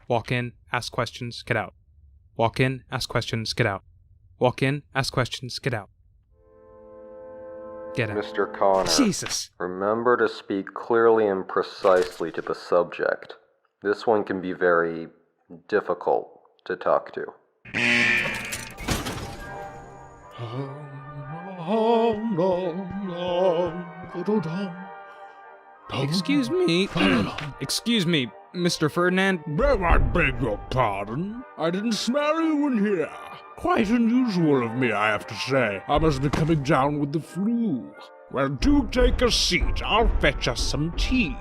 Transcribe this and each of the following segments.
Walk in, ask questions, get out. Walk in, ask questions, get out. Walk in, ask questions, get out. Get out. Mr. Connor, Jesus! remember to speak clearly and precisely to the subject. This one can be very difficult to talk to. Excuse me. Excuse me, Mr. Ferdinand. I beg your pardon. I didn't smell you in here. Quite unusual of me, I have to say. I must be coming down with the flu. Well, do take a seat. I'll fetch us some tea.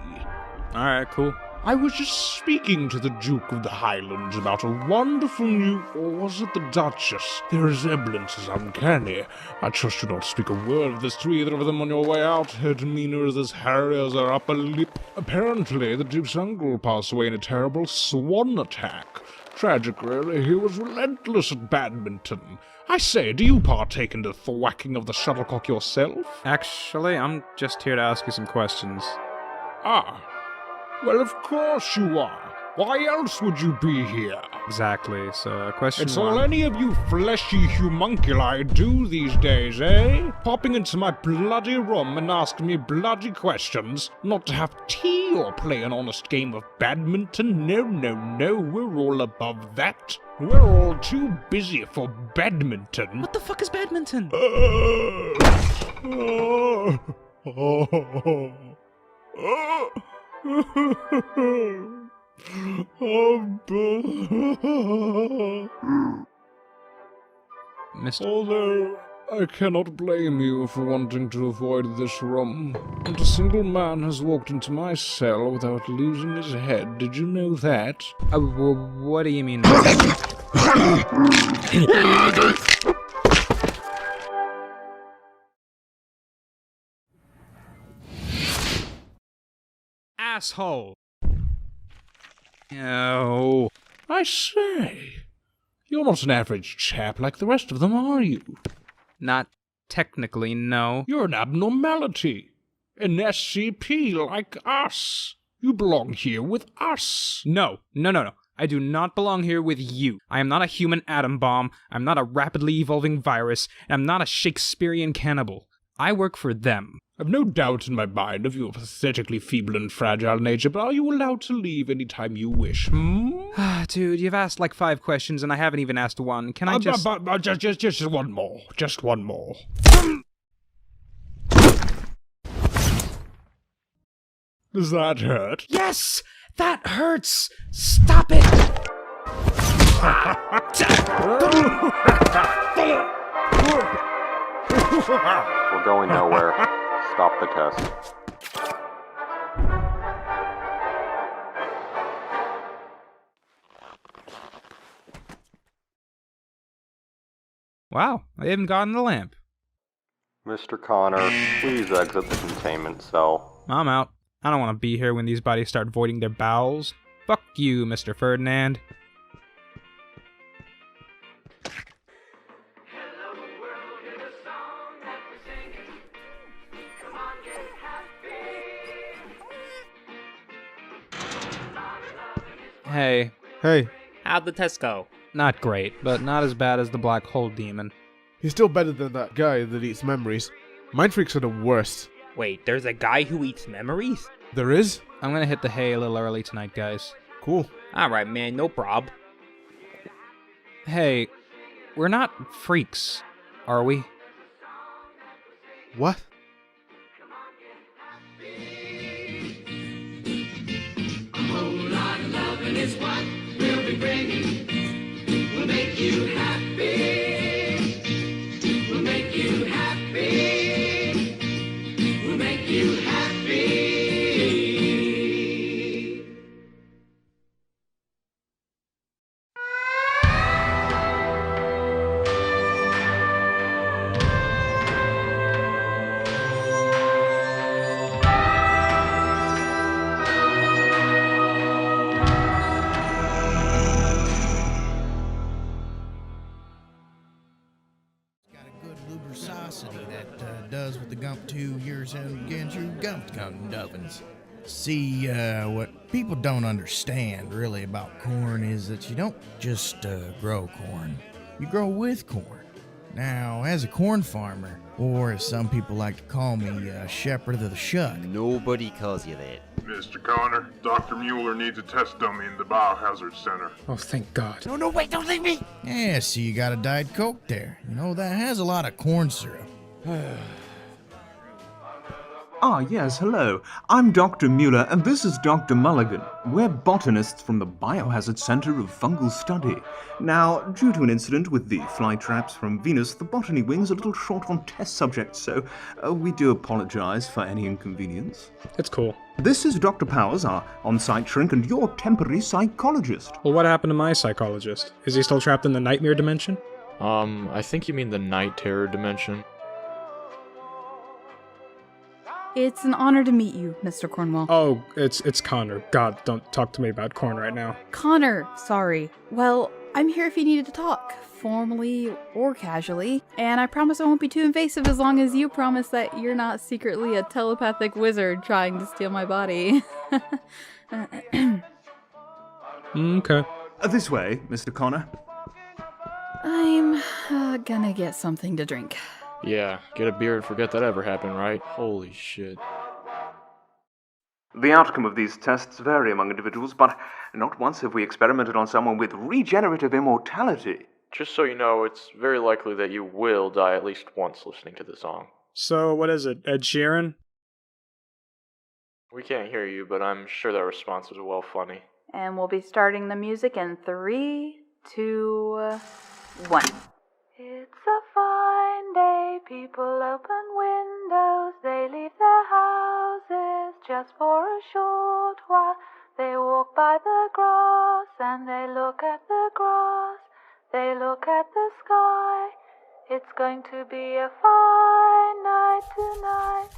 Alright, cool. I was just speaking to the Duke of the Highlands about a wonderful new... or was it the Duchess? Their resemblance is uncanny. I trust you not speak a word of this to either of them on your way out. Her demeanor is as hairy as her upper lip. Apparently, the Duke's uncle passed away in a terrible swan attack. Tragic, really. He was relentless at badminton. I say, do you partake in the thwacking of the shuttlecock yourself? Actually, I'm just here to ask you some questions. Ah. Well, of course you are. Why else would you be here? Exactly, so question It's one. all any of you fleshy homunculi do these days, eh? Popping into my bloody room and asking me bloody questions, not to have tea or play an honest game of badminton. No, we're all above that. We're all too busy for badminton. What the fuck is badminton? Mr. Although, I cannot blame you for wanting to avoid this room. Not a single man has walked into my cell without losing his head. Did you know that? What do you mean? Asshole! Oh. I say, you're not an average chap like the rest of them, are you? Not technically, no. You're an abnormality. An SCP like us. You belong here with us. No. I do not belong here with you. I am not a human atom bomb, I'm not a rapidly evolving virus, and I'm not a Shakespearean cannibal. I work for them. I've no doubt in my mind of your pathetically feeble and fragile nature, but are you allowed to leave any time you wish, Dude, you've asked like 5 questions and I haven't even asked one. Can I just... Just one more. Just one more. Does that hurt? Yes! That hurts! Stop it! We're going nowhere. Stop the test. Wow, I haven't gotten the lamp. Mr. Connor, please exit the containment cell. I'm out. I don't want to be here when these bodies start voiding their bowels. Fuck you, Mr. Ferdinand. Hey. Hey, How'd the test go? Not great, but not as bad as the black hole demon. he's still better than that guy that eats memories. Mind freaks are the worst. Wait, there's a guy who eats memories? There is? I'm gonna hit the hay a little early tonight, guys. Cool. Alright, man, no prob. Hey, we're not freaks, are we? What? That does what the Gump 2 years and against you Gump Duffins. See, what people don't understand really about corn is that you don't just grow corn. You grow with corn. Now, as a corn farmer, or as some people like to call me, shepherd of the shuck. Nobody calls you that. Mr. Connor, Dr. Mueller needs a test dummy in the Biohazard Center. Oh, thank God. No, wait, don't leave me! Yeah, see, you got a Diet Coke there. You know, that has a lot of corn syrup. Ah, yes, hello. I'm Dr. Mueller, and this is Dr. Mulligan. We're botanists from the Biohazard Center of Fungal Study. Now, due to an incident with the fly traps from Venus, the botany wing's a little short on test subjects, so we do apologize for any inconvenience. It's cool. This is Dr. Powers, our on-site shrink, and your temporary psychologist. Well, what happened to my psychologist? Is he still trapped in the nightmare dimension? I think you mean the night terror dimension. It's an honor to meet you, Mr. Cornwall. Oh, it's Connor. God, don't talk to me about corn right now. Connor, sorry. Well, I'm here if you needed to talk, formally or casually, and I promise I won't be too invasive as long as you promise that you're not secretly a telepathic wizard trying to steal my body. Okay. This way, Mr. Connor. I'm gonna get something to drink. Yeah, get a beer and forget that ever happened, right? Holy shit. The outcome of these tests vary among individuals, but not once have we experimented on someone with regenerative immortality. Just so you know, it's very likely that you will die at least once listening to the song. So, what is it, Ed Sheeran? We can't hear you, but I'm sure that response was well funny. And we'll be starting the music in 3, 2, 1. It's a fine day, people open windows, they leave their houses just for a short while. They walk by the grass and they look at the grass, they look at the sky. It's going to be a fine night tonight,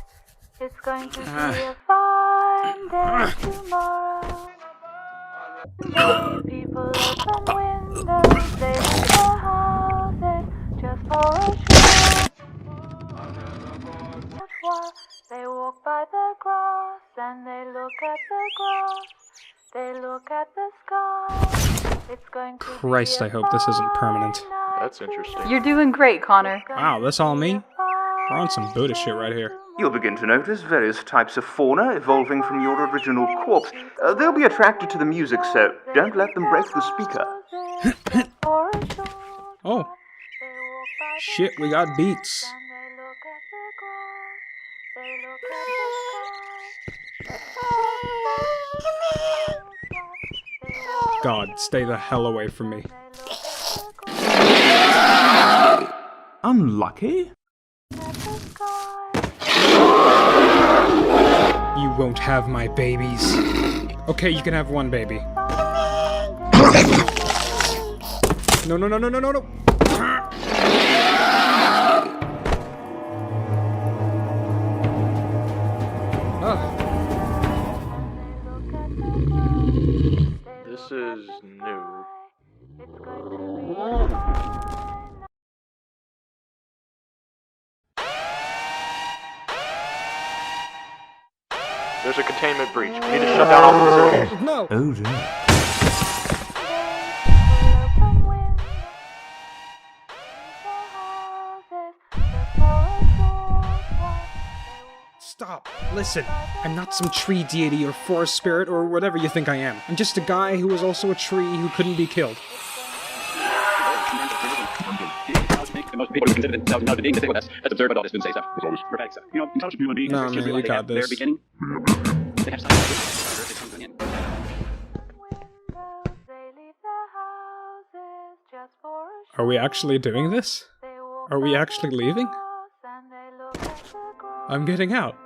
it's going to be a fine day tomorrow. People open windows, they leave their houses just for a short while. They walk by the grass and they look at the grass, they look at the sky. It's going to Christ, I hope this isn't permanent. That's interesting. You're doing great, Connor. Wow, that's all me? We're on some Buddha shit right here. You'll begin to notice various types of fauna evolving from your original corpse. They'll be attracted to the music, so don't let them break the speaker. Oh. Shit, we got beats. God, stay the hell away from me. Unlucky? You won't have my babies. Okay, you can have one baby. No, no, no, no, no, no, no! This is new. There's a containment breach. We need to shut down all the facilities. No! Oh dear. Stop. Listen, I'm not some tree deity or forest spirit or whatever you think I am. I'm just a guy who was also a tree who couldn't be killed. Most people consider themselves not being disabled. That's absurd, but all this didn't say so. It's always perfect. So, you know, intelligent human beings. No, man, you got their this. beginning. They have something. Are we actually doing this? Are we actually leaving? I'm getting out.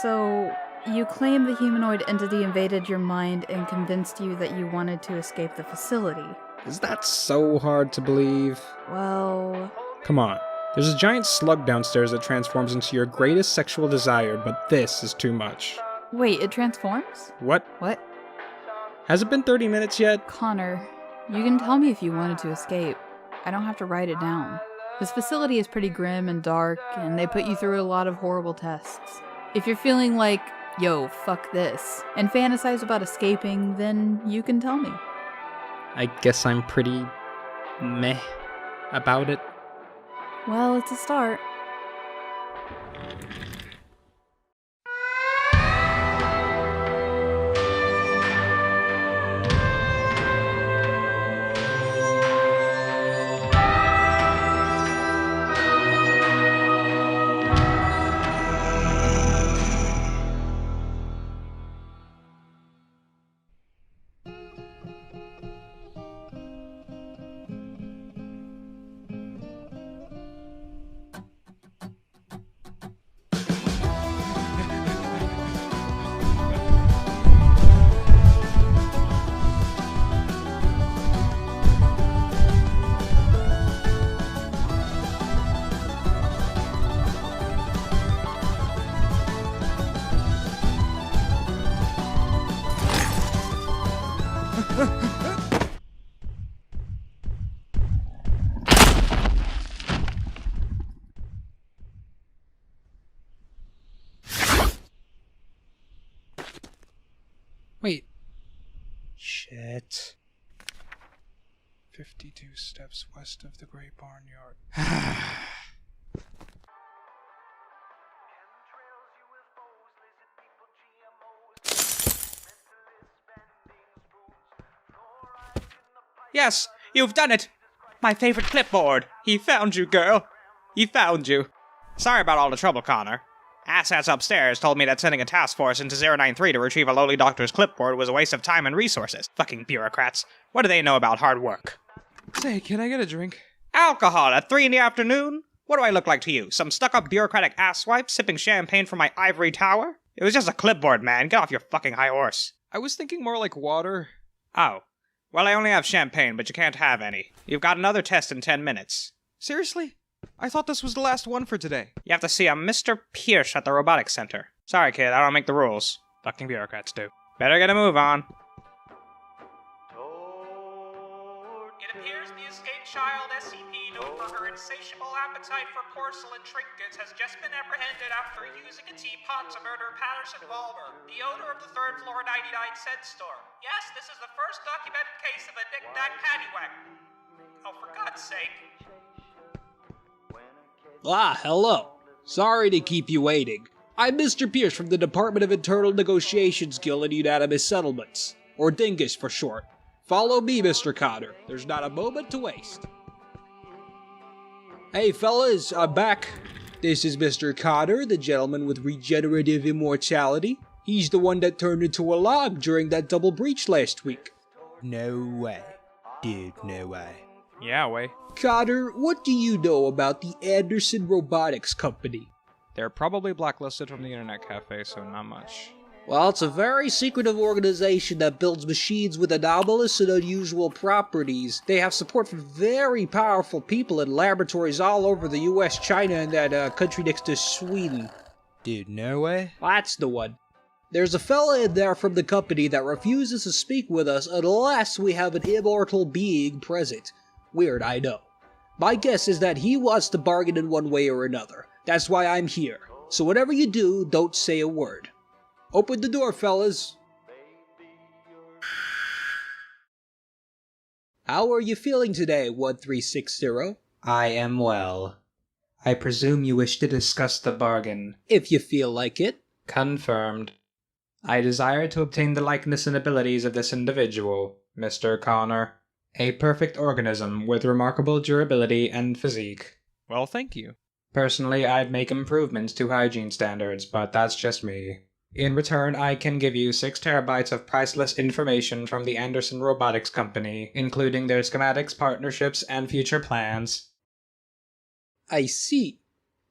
So, you claim the humanoid entity invaded your mind and convinced you that you wanted to escape the facility. Is that so hard to believe? Well... Come on. There's a giant slug downstairs that transforms into your greatest sexual desire, but this is too much. Wait, it transforms? What? What? Has it been 30 minutes yet? Connor, you can tell me if you wanted to escape. I don't have to write it down. This facility is pretty grim and dark, and they put you through a lot of horrible tests. If you're feeling like, yo, fuck this, and fantasize about escaping, then you can tell me. I guess I'm pretty meh about it. Well, it's a start. Wait. Shit. 52 steps west of the Great Barnyard. Yes, you've done it! My favorite clipboard! He found you, girl! He found you. Sorry about all the trouble, Connor. Assets upstairs told me that sending a task force into 093 to retrieve a lowly doctor's clipboard was a waste of time and resources. Fucking bureaucrats. What do they know about hard work? Say, can I get a drink? Alcohol at 3 in the afternoon? What do I look like to you? Some stuck-up bureaucratic asswipe sipping champagne from my ivory tower? It was just a clipboard, man. Get off your fucking high horse. I was thinking more like water. Oh. Well, I only have champagne, but you can't have any. You've got another test in 10 minutes. Seriously? I thought this was the last one for today. You have to see a Mr. Pierce at the robotics center. Sorry, kid, I don't make the rules. Fucking bureaucrats do. Better get a move on. It appears the escaped child SCP, known for her insatiable appetite for porcelain trinkets, has just been apprehended after using a teapot to murder Patterson Walmer, the owner of the 3rd floor 99 cent store. Yes, this is the first documented case of a knick-knack paddywhack. Oh, for God's sake. Ah, hello. Sorry to keep you waiting. I'm Mr. Pierce from the Department of Internal Negotiations Guild and Unanimous Settlements, or Dingus for short. Follow me, Mr. Connor. There's not a moment to waste. Hey fellas, I'm back. This is Mr. Connor, the gentleman with regenerative immortality. He's the one that turned into a log during that double breach last week. No way. Dude, no way. Yeah, way. Connor, what do you know about the Anderson Robotics Company? They're probably blacklisted from the internet cafe, so not much. Well, it's a very secretive organization that builds machines with anomalous and unusual properties. They have support from very powerful people in laboratories all over the US, China, and that country next to Sweden. Dude, no way. That's the one. There's a fella in there from the company that refuses to speak with us unless we have an immortal being present. Weird, I know. My guess is that he wants to bargain in one way or another. That's why I'm here. So whatever you do, don't say a word. Open the door, fellas. How are you feeling today, 1360? I am well. I presume you wish to discuss the bargain. If you feel like it. Confirmed. I desire to obtain the likeness and abilities of this individual, Mr. Connor. A perfect organism with remarkable durability and physique. Well, thank you. Personally, I'd make improvements to hygiene standards, but that's just me. In return, I can give you 6 terabytes of priceless information from the Anderson Robotics Company, including their schematics, partnerships, and future plans. I see.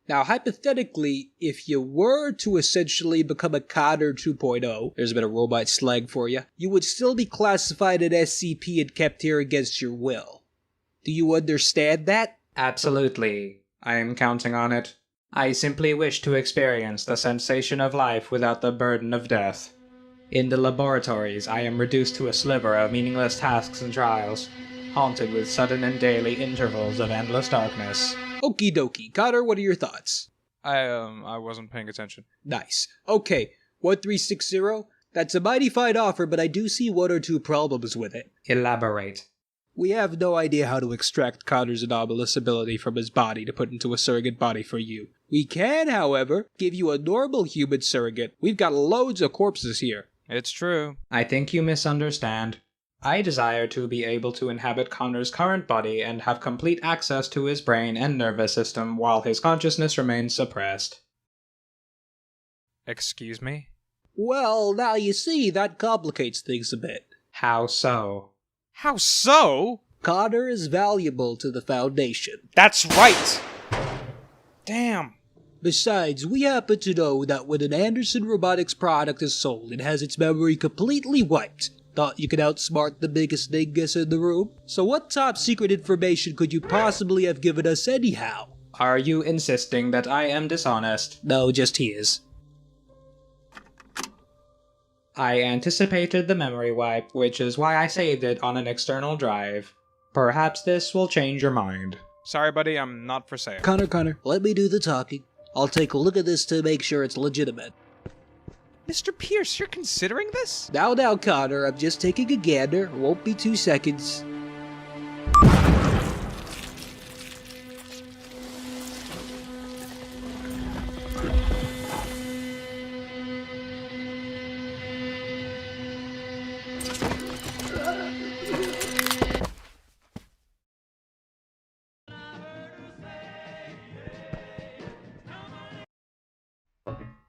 Now, hypothetically, if you were to essentially become a Connor 2.0, there's a bit of robot slang for you, you would still be classified as SCP and kept here against your will. Do you understand that? Absolutely. I am counting on it. I simply wish to experience the sensation of life without the burden of death. In the laboratories, I am reduced to a sliver of meaningless tasks and trials, haunted with sudden and daily intervals of endless darkness. Okie dokie. Connor, what are your thoughts? I wasn't paying attention. Nice. Okay, 1360? That's a mighty fine offer, but I do see one or two problems with it. Elaborate. We have no idea how to extract Connor's anomalous ability from his body to put into a surrogate body for you. We can, however, give you a normal human surrogate. We've got loads of corpses here. It's true. I think you misunderstand. I desire to be able to inhabit Connor's current body and have complete access to his brain and nervous system while his consciousness remains suppressed. Excuse me? Well, now you see, that complicates things a bit. How so? How so? Connor is valuable to the Foundation. That's right! Damn. Besides, we happen to know that when an Anderson Robotics product is sold, it has its memory completely wiped. Thought you could outsmart the biggest dingus in the room? So what top secret information could you possibly have given us anyhow? Are you insisting that I am dishonest? No, just he is. I anticipated the memory wipe, which is why I saved it on an external drive. Perhaps this will change your mind. Sorry, buddy, I'm not for sale. Connor, let me do the talking. I'll take a look at this to make sure it's legitimate. Mr. Pierce, you're considering this? Now, Connor, I'm just taking a gander. Won't be 2 seconds.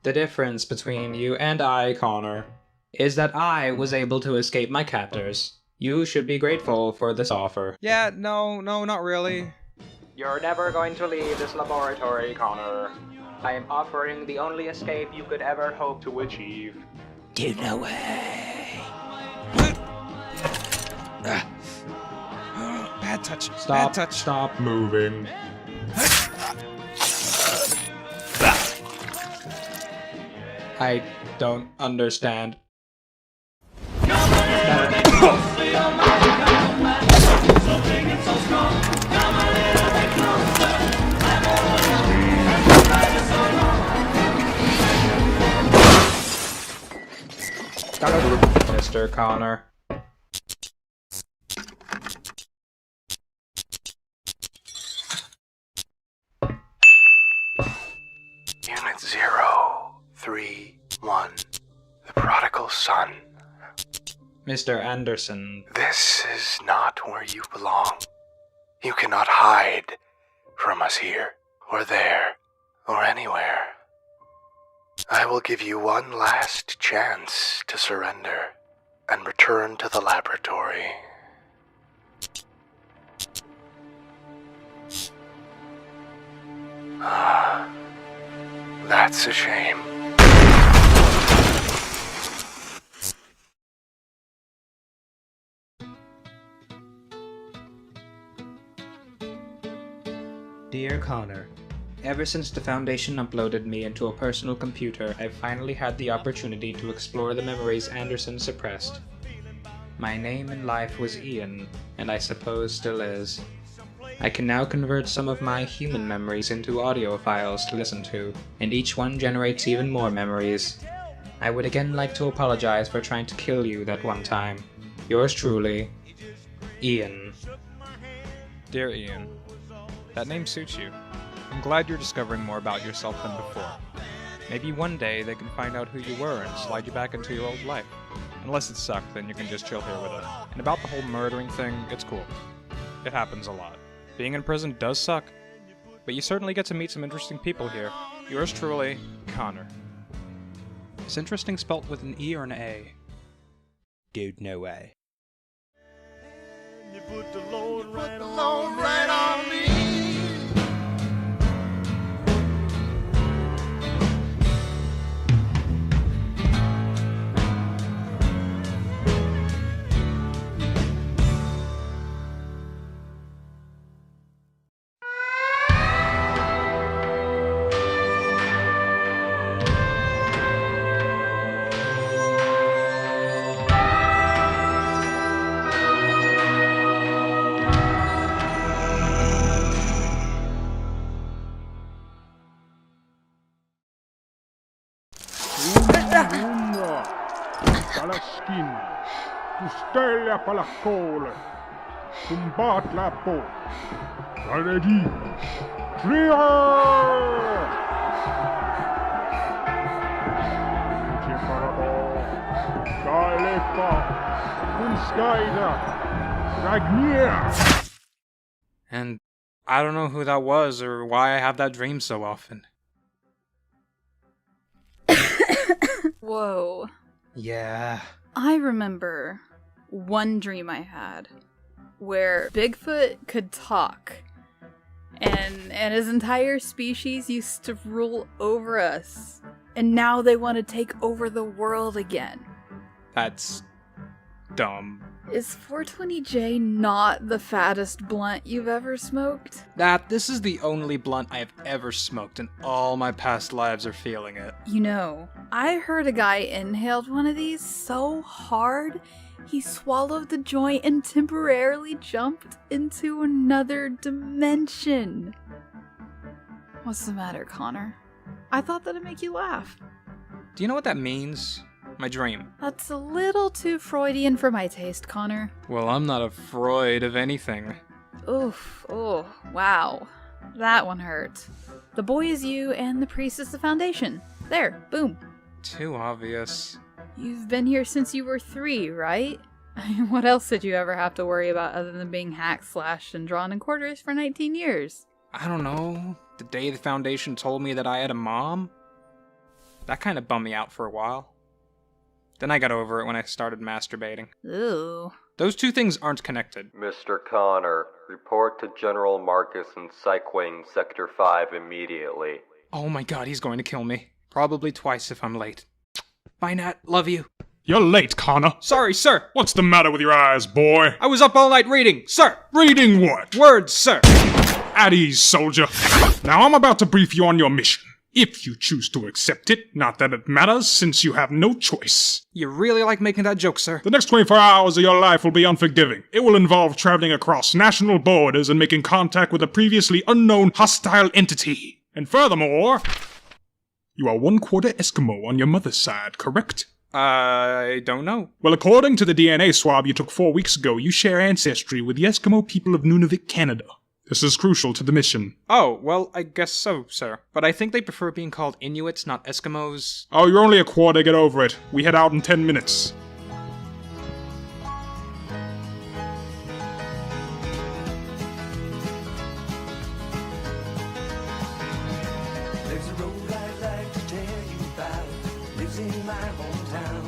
The difference between you and I, Connor, is that I was able to escape my captors. You should be grateful for this offer. Yeah, no, not really. You're never going to leave this laboratory, Connor. I am offering the only escape you could ever hope to achieve. Do no way. Bad touch. Stop, Bad touch. Stop moving. I don't understand. Mr. Connor. Unit 031, the prodigal son. Mr. Anderson. This is not where you belong. You cannot hide from us here, or there, or anywhere. I will give you one last chance to surrender and return to the laboratory. That's a shame. Dear Connor, ever since the Foundation uploaded me into a personal computer, I've finally had the opportunity to explore the memories Anderson suppressed. My name in life was Ian, and I suppose still is. I can now convert some of my human memories into audio files to listen to, and each one generates even more memories. I would again like to apologize for trying to kill you that one time. Yours truly, Ian. Dear Ian, that name suits you. I'm glad you're discovering more about yourself than before. Maybe one day they can find out who you were and slide you back into your old life. Unless it sucked, then you can just chill here with us. And about the whole murdering thing, it's cool. It happens a lot. Being in prison does suck, but you certainly get to meet some interesting people here. Yours truly, Connor. Is interesting spelt with an E or an A? Dude, no way. You put the load right on me. alla skin, tu stella alla cole, combat la peau, Kennedy, clear! And I don't know who that was or why I have that dream so often. Whoa. Yeah. I remember one dream I had where Bigfoot could talk and his entire species used to rule over us. And now they want to take over the world again. That's dumb. Is 420J not the fattest blunt you've ever smoked? This is the only blunt I've ever smoked, and all my past lives are feeling it. You know, I heard a guy inhaled one of these so hard, he swallowed the joint and temporarily jumped into another dimension. What's the matter, Connor? I thought that'd make you laugh. Do you know what that means? My dream. That's a little too Freudian for my taste, Connor. Well, I'm not afraid of anything. Oof. Oh, wow. That one hurt. The boy is you, and the priest is the foundation. There, boom. Too obvious. You've been here since you were 3, right? What else did you ever have to worry about other than being hacked, slashed, and drawn in quarters for 19 years? I don't know. The day the foundation told me that I had a mom? That kind of bummed me out for a while. Then I got over it when I started masturbating. Ooh. Those two things aren't connected. Mr. Connor, report to General Marcus in Psych Wing, Sector 5 immediately. Oh my god, he's going to kill me. Probably twice if I'm late. Bye, Nat. Love you. You're late, Connor. Sorry, sir. What's the matter with your eyes, boy? I was up all night reading, sir. Reading what? Words, sir. At ease, soldier. Now I'm about to brief you on your mission. If you choose to accept it, not that it matters, since you have no choice. You really like making that joke, sir. The next 24 hours of your life will be unforgiving. It will involve traveling across national borders and making contact with a previously unknown hostile entity. And furthermore, you are 1/4 Eskimo on your mother's side, correct? I don't know. Well, according to the DNA swab you took 4 weeks ago, you share ancestry with the Eskimo people of Nunavut, Canada. This is crucial to the mission. Oh, well, I guess so, sir. But I think they prefer being called Inuits, not Eskimos. Oh, you're only a quarter, get over it. We head out in 10 minutes. There's a road I'd like to tell you about. Lives in my hometown.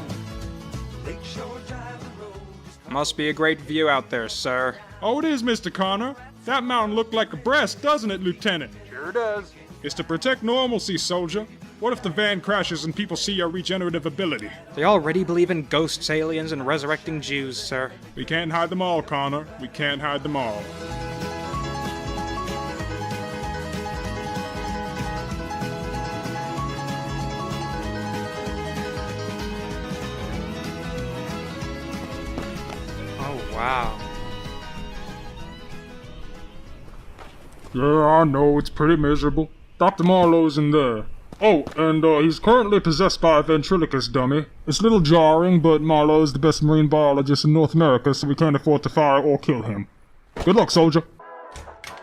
Lakeshore Drive, the road is Must be a great view out there, sir. Oh, it is, Mr. Connor. That mountain looked like a breast, doesn't it, Lieutenant? Sure does. It's to protect normalcy, soldier. What if the van crashes and people see your regenerative ability? They already believe in ghosts, aliens, and resurrecting Jews, sir. We can't hide them all, Connor. We can't hide them all. Oh, wow. Yeah, I know, it's pretty miserable. Dr. Marlowe's in there. Oh, and he's currently possessed by a ventriloquist dummy. It's a little jarring, but Marlowe's the best marine biologist in North America, so we can't afford to fire or kill him. Good luck, soldier.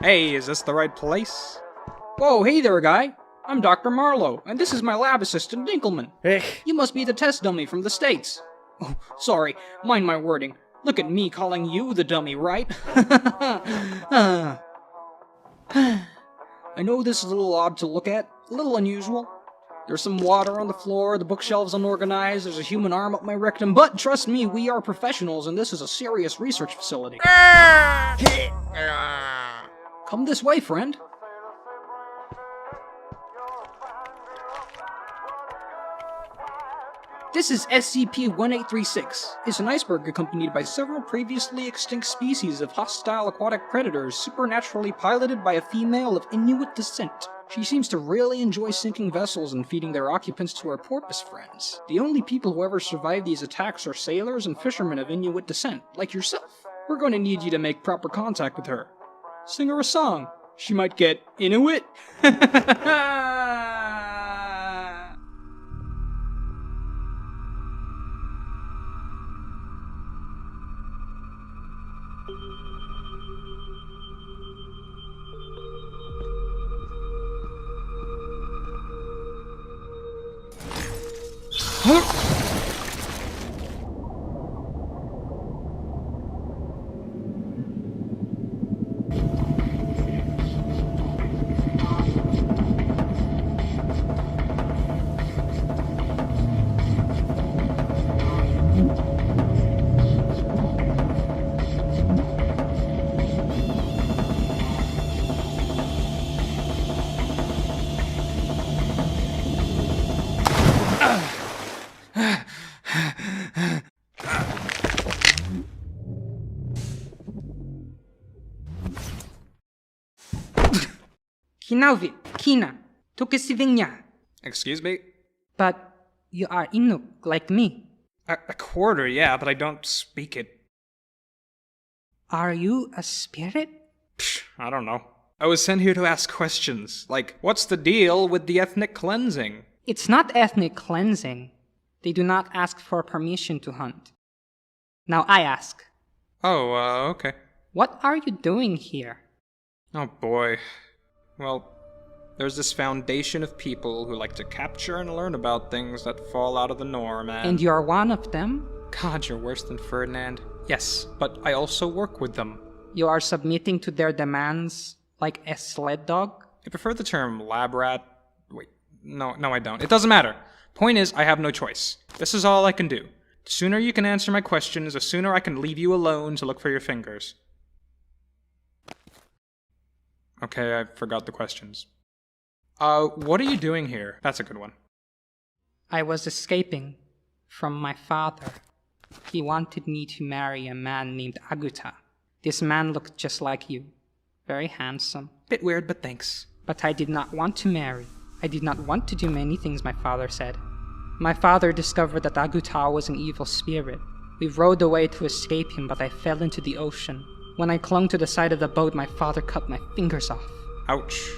Hey, is this the right place? Whoa, hey there, guy. I'm Dr. Marlowe, and this is my lab assistant, Dinkelman. You must be the test dummy from the States. Oh, sorry, mind my wording. Look at me calling you the dummy, right? I know this is a little odd to look at, a little unusual. There's some water on the floor, the bookshelves unorganized, there's a human arm up my rectum, but trust me, we are professionals and this is a serious research facility. Come this way, friend. This is SCP-1836. It's an iceberg accompanied by several previously extinct species of hostile aquatic predators supernaturally piloted by a female of Inuit descent. She seems to really enjoy sinking vessels and feeding their occupants to her porpoise friends. The only people who ever survive these attacks are sailors and fishermen of Inuit descent, like yourself. We're going to need you to make proper contact with her. Sing her a song. She might get Inuit. Kinavi, Kina, Tukisivinya. Excuse me? But you are Inuk, like me. A quarter, yeah, but I don't speak it. Are you a spirit? Psh, I don't know. I was sent here to ask questions, like, what's the deal with the ethnic cleansing? It's not ethnic cleansing. They do not ask for permission to hunt. Now I ask. Oh, okay. What are you doing here? Oh boy. Well, there's this foundation of people who like to capture and learn about things that fall out of the norm, And you're one of them? God, you're worse than Ferdinand. Yes, but I also work with them. You are submitting to their demands like a sled dog? I prefer the term lab rat. Wait, no, I don't. It doesn't matter. Point is, I have no choice. This is all I can do. The sooner you can answer my questions, the sooner I can leave you alone to look for your fingers. Okay, I forgot the questions. What are you doing here? That's a good one. I was escaping from my father. He wanted me to marry a man named Aguta. This man looked just like you. Very handsome. Bit weird, but thanks. But I did not want to marry. I did not want to do many things my father said. My father discovered that Aguta was an evil spirit. We rowed away to escape him, but I fell into the ocean. When I clung to the side of the boat, my father cut my fingers off. Ouch.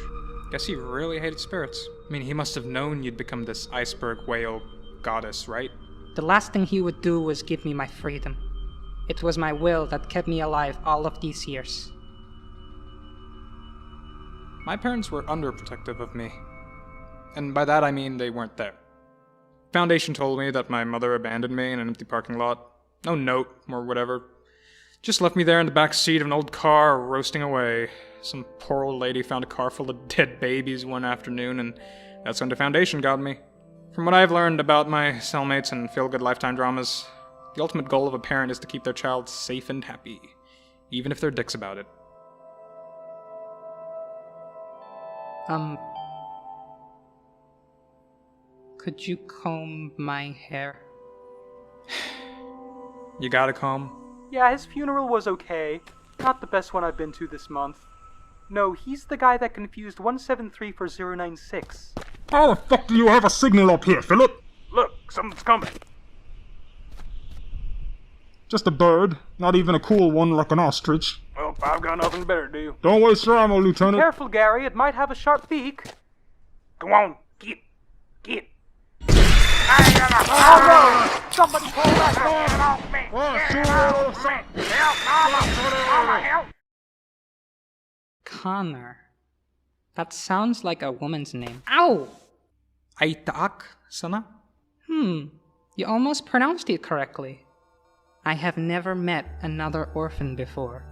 Guess he really hated spirits. I mean, he must have known you'd become this iceberg whale goddess, right? The last thing he would do was give me my freedom. It was my will that kept me alive all of these years. My parents were underprotective of me. And by that I mean they weren't there. Foundation told me that my mother abandoned me in an empty parking lot. No note, or whatever. Just left me there in the back seat of an old car, roasting away. Some poor old lady found a car full of dead babies one afternoon, and that's when the Foundation got me. From what I've learned about my cellmates and feel-good lifetime dramas, the ultimate goal of a parent is to keep their child safe and happy, even if they're dicks about it. Could you comb my hair? You got a comb? Yeah, his funeral was okay. Not the best one I've been to this month. No, he's the guy that confused 173 for 096. How the fuck do you have a signal up here, Philip? Look, something's coming. Just a bird, not even a cool one like an ostrich. Well, I've got nothing better to do. Don't waste your ammo, Lieutenant. Be careful, Gary, it might have a sharp beak. Go on, get. Oh no! Somebody pull that man off me! Get off me! Help! Connor. That sounds like a woman's name. Ow! Aitaak, sana? You almost pronounced it correctly. I have never met another orphan before.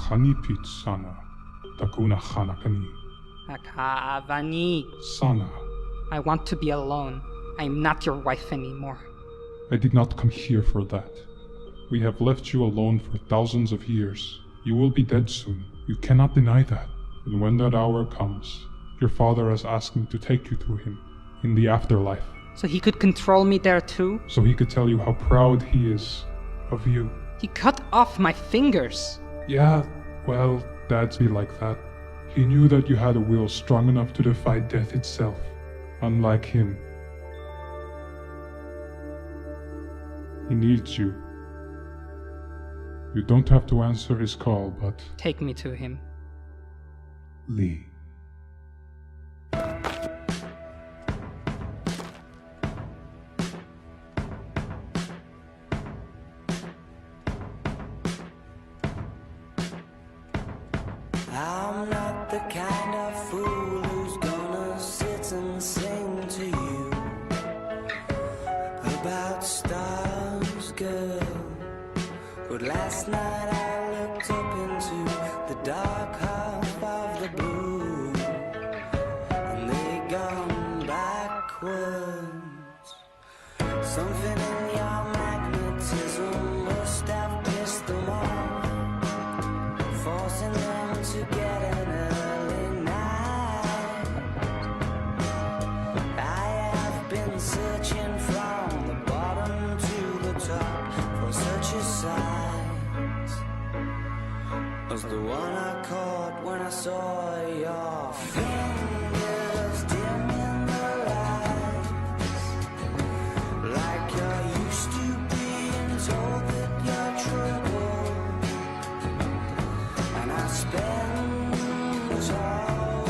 Hanipit sana, takuna hanakani. Akaavani. Sana. I want to be alone. I am not your wife anymore. I did not come here for that. We have left you alone for thousands of years. You will be dead soon. You cannot deny that. And when that hour comes, your father has asked me to take you to him in the afterlife. So he could control me there too? So he could tell you how proud he is of you. He cut off my fingers. Yeah, well, dads be like that. He knew that you had a will strong enough to defy death itself, unlike him. He needs you. You don't have to answer his call, but... Take me to him. Lee. the kind of fool who's gonna sit and sing to you about stars, girl. But last night I looked up into the dark half of the blue, and they gone backwards. Something in your magnetism must have pissed them off, forcing them to get an early night. I have been searching from the bottom to the top for such a sight as the one I caught when I saw your fingers dim in the lights, like you're used to being told that you're troubled. And I spend all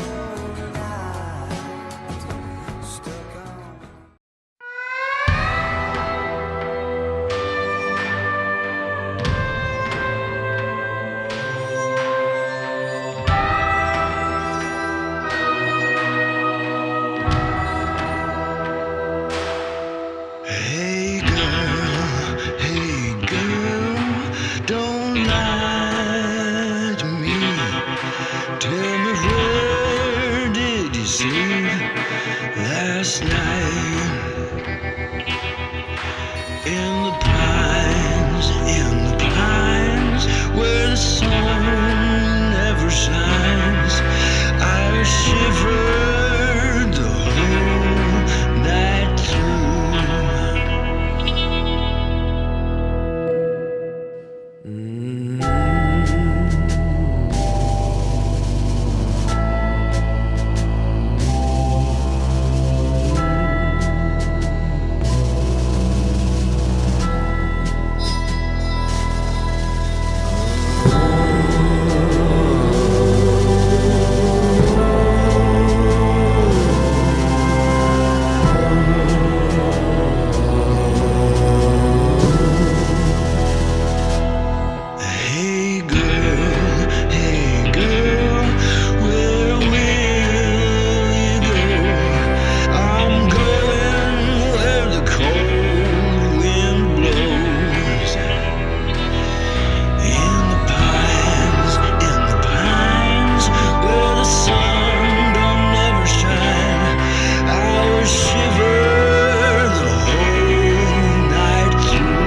night stuck on. Hey girl, don't lie to me. Tell me, where did you sleep last night? In the pines, where the sun never shines. I shivered the whole night through. Hey girl, where will you go? I'm going where the cold wind blows. In the pines, where the sun don't never shine. I will shiver the whole night through.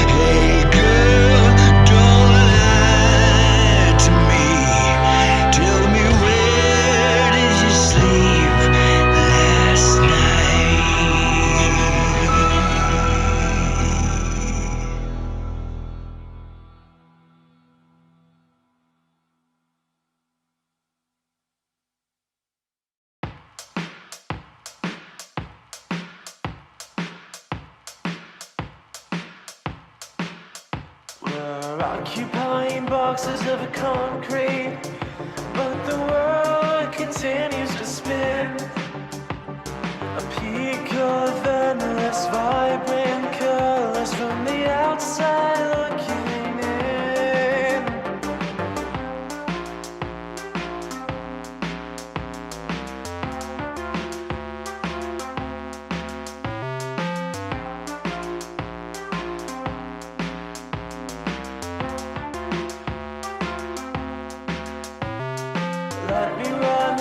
Hey girl, don't lie to me. Tell me, where did you sleep last night? We're occupying boxes of concrete, but the world continues to spin. A peak of endless vibrant colors from the outside looking in. Let me run,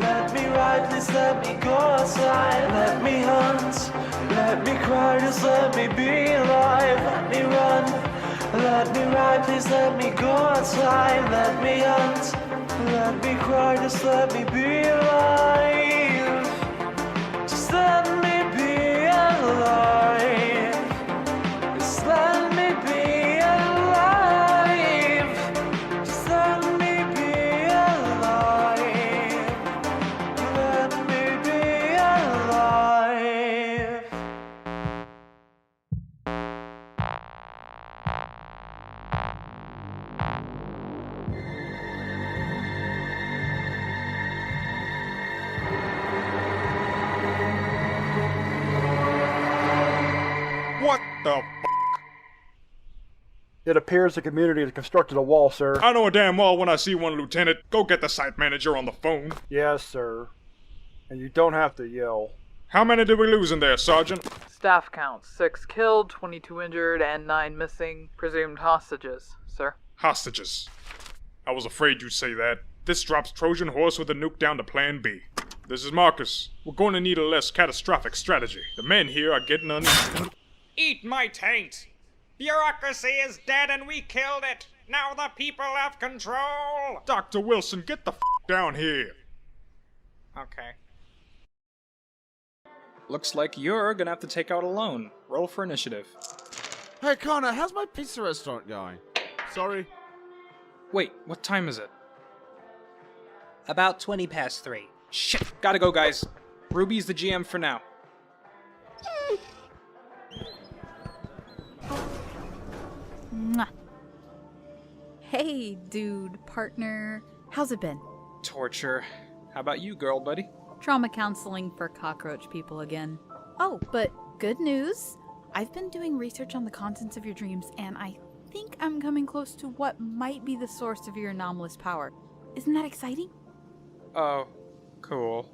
let me ride, please let me go outside. Let me hunt, let me cry, just let me be alive. Let me run, Let me ride, please let me go outside. Let me hunt, let me cry, just let me be alive. Just let me be alive. Just let me be alive. Just let me be alive. Let me be alive. What the It appears the community has constructed a wall, sir. I know a damn well when I see one, Lieutenant. Go get the site manager on the phone. Yes, sir. And you don't have to yell. How many did we lose in there, Sergeant? Staff count 6 killed, 22 injured, and 9 missing. Presumed hostages, sir. Hostages. I was afraid you'd say that. This drops Trojan Horse with a nuke down to Plan B. This is Marcus. We're going to need a less catastrophic strategy. The men here are getting uneasy. Eat my taint! Bureaucracy is dead and we killed it! Now the people have control! Dr. Wilson, get the f down here. Okay. Looks like you're gonna have to take out a loan. Roll for initiative. Hey Connor, how's my pizza restaurant going? Sorry. Wait, what time is it? About 20 past 3. Shit, gotta go, guys. Ruby's the GM for now. Mwah. Hey, dude, partner. How's it been? Torture. How about you, girl buddy? Trauma counseling for cockroach people again. Oh, but good news. I've been doing research on the contents of your dreams, and I think I'm coming close to what might be the source of your anomalous power. Isn't that exciting? Oh, cool.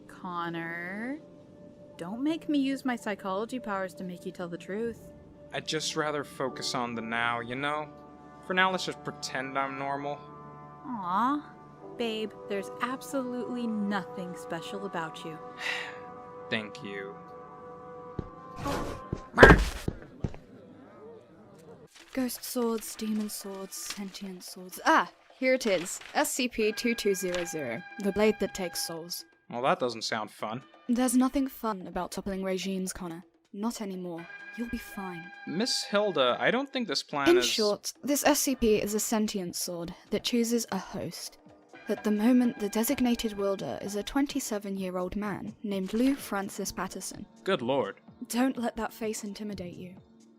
Connor, don't make me use my psychology powers to make you tell the truth. I'd just rather focus on the now, you know? For now, let's just pretend I'm normal. Aw, babe, there's absolutely nothing special about you. Thank you. Ghost swords, demon swords, sentient swords. Ah, here it is. SCP-2200, the blade that takes souls. Well, that doesn't sound fun. There's nothing fun about toppling regimes, Connor. Not anymore. You'll be fine. Miss Hilda, I don't think this plan In is... short, this SCP is a sentient sword that chooses a host. At the moment, the designated wielder is a 27-year-old man named Lou Francis Patterson. Good lord. Don't let that face intimidate you.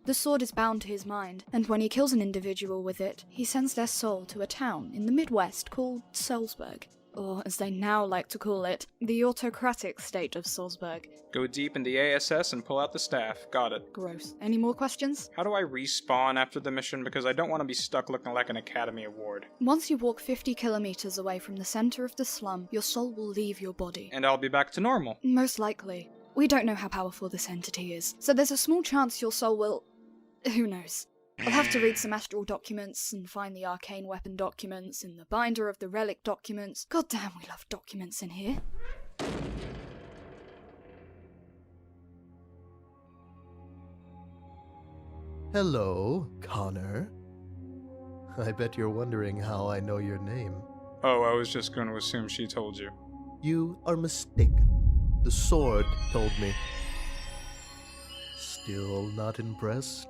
The sword is bound to his mind, and when he kills an individual with it, he sends their soul to a town in the Midwest called Salzburg. Or, as they now like to call it, the autocratic state of Salzburg. Go deep in the ASS and pull out the staff. Got it. Gross. Any more questions? How do I respawn after the mission? Because I don't want to be stuck looking like an Academy Award. Once you walk 50 kilometers away from the center of the slum, your soul will leave your body. And I'll be back to normal. Most likely. We don't know how powerful this entity is, so there's a small chance your soul will... who knows? I'll have to read some astral documents and find the arcane weapon documents and the binder of the relic documents. God damn, we love documents in here. Hello, Connor. I bet you're wondering how I know your name. Oh, I was just going to assume she told you. You are mistaken. The sword told me. Still not impressed?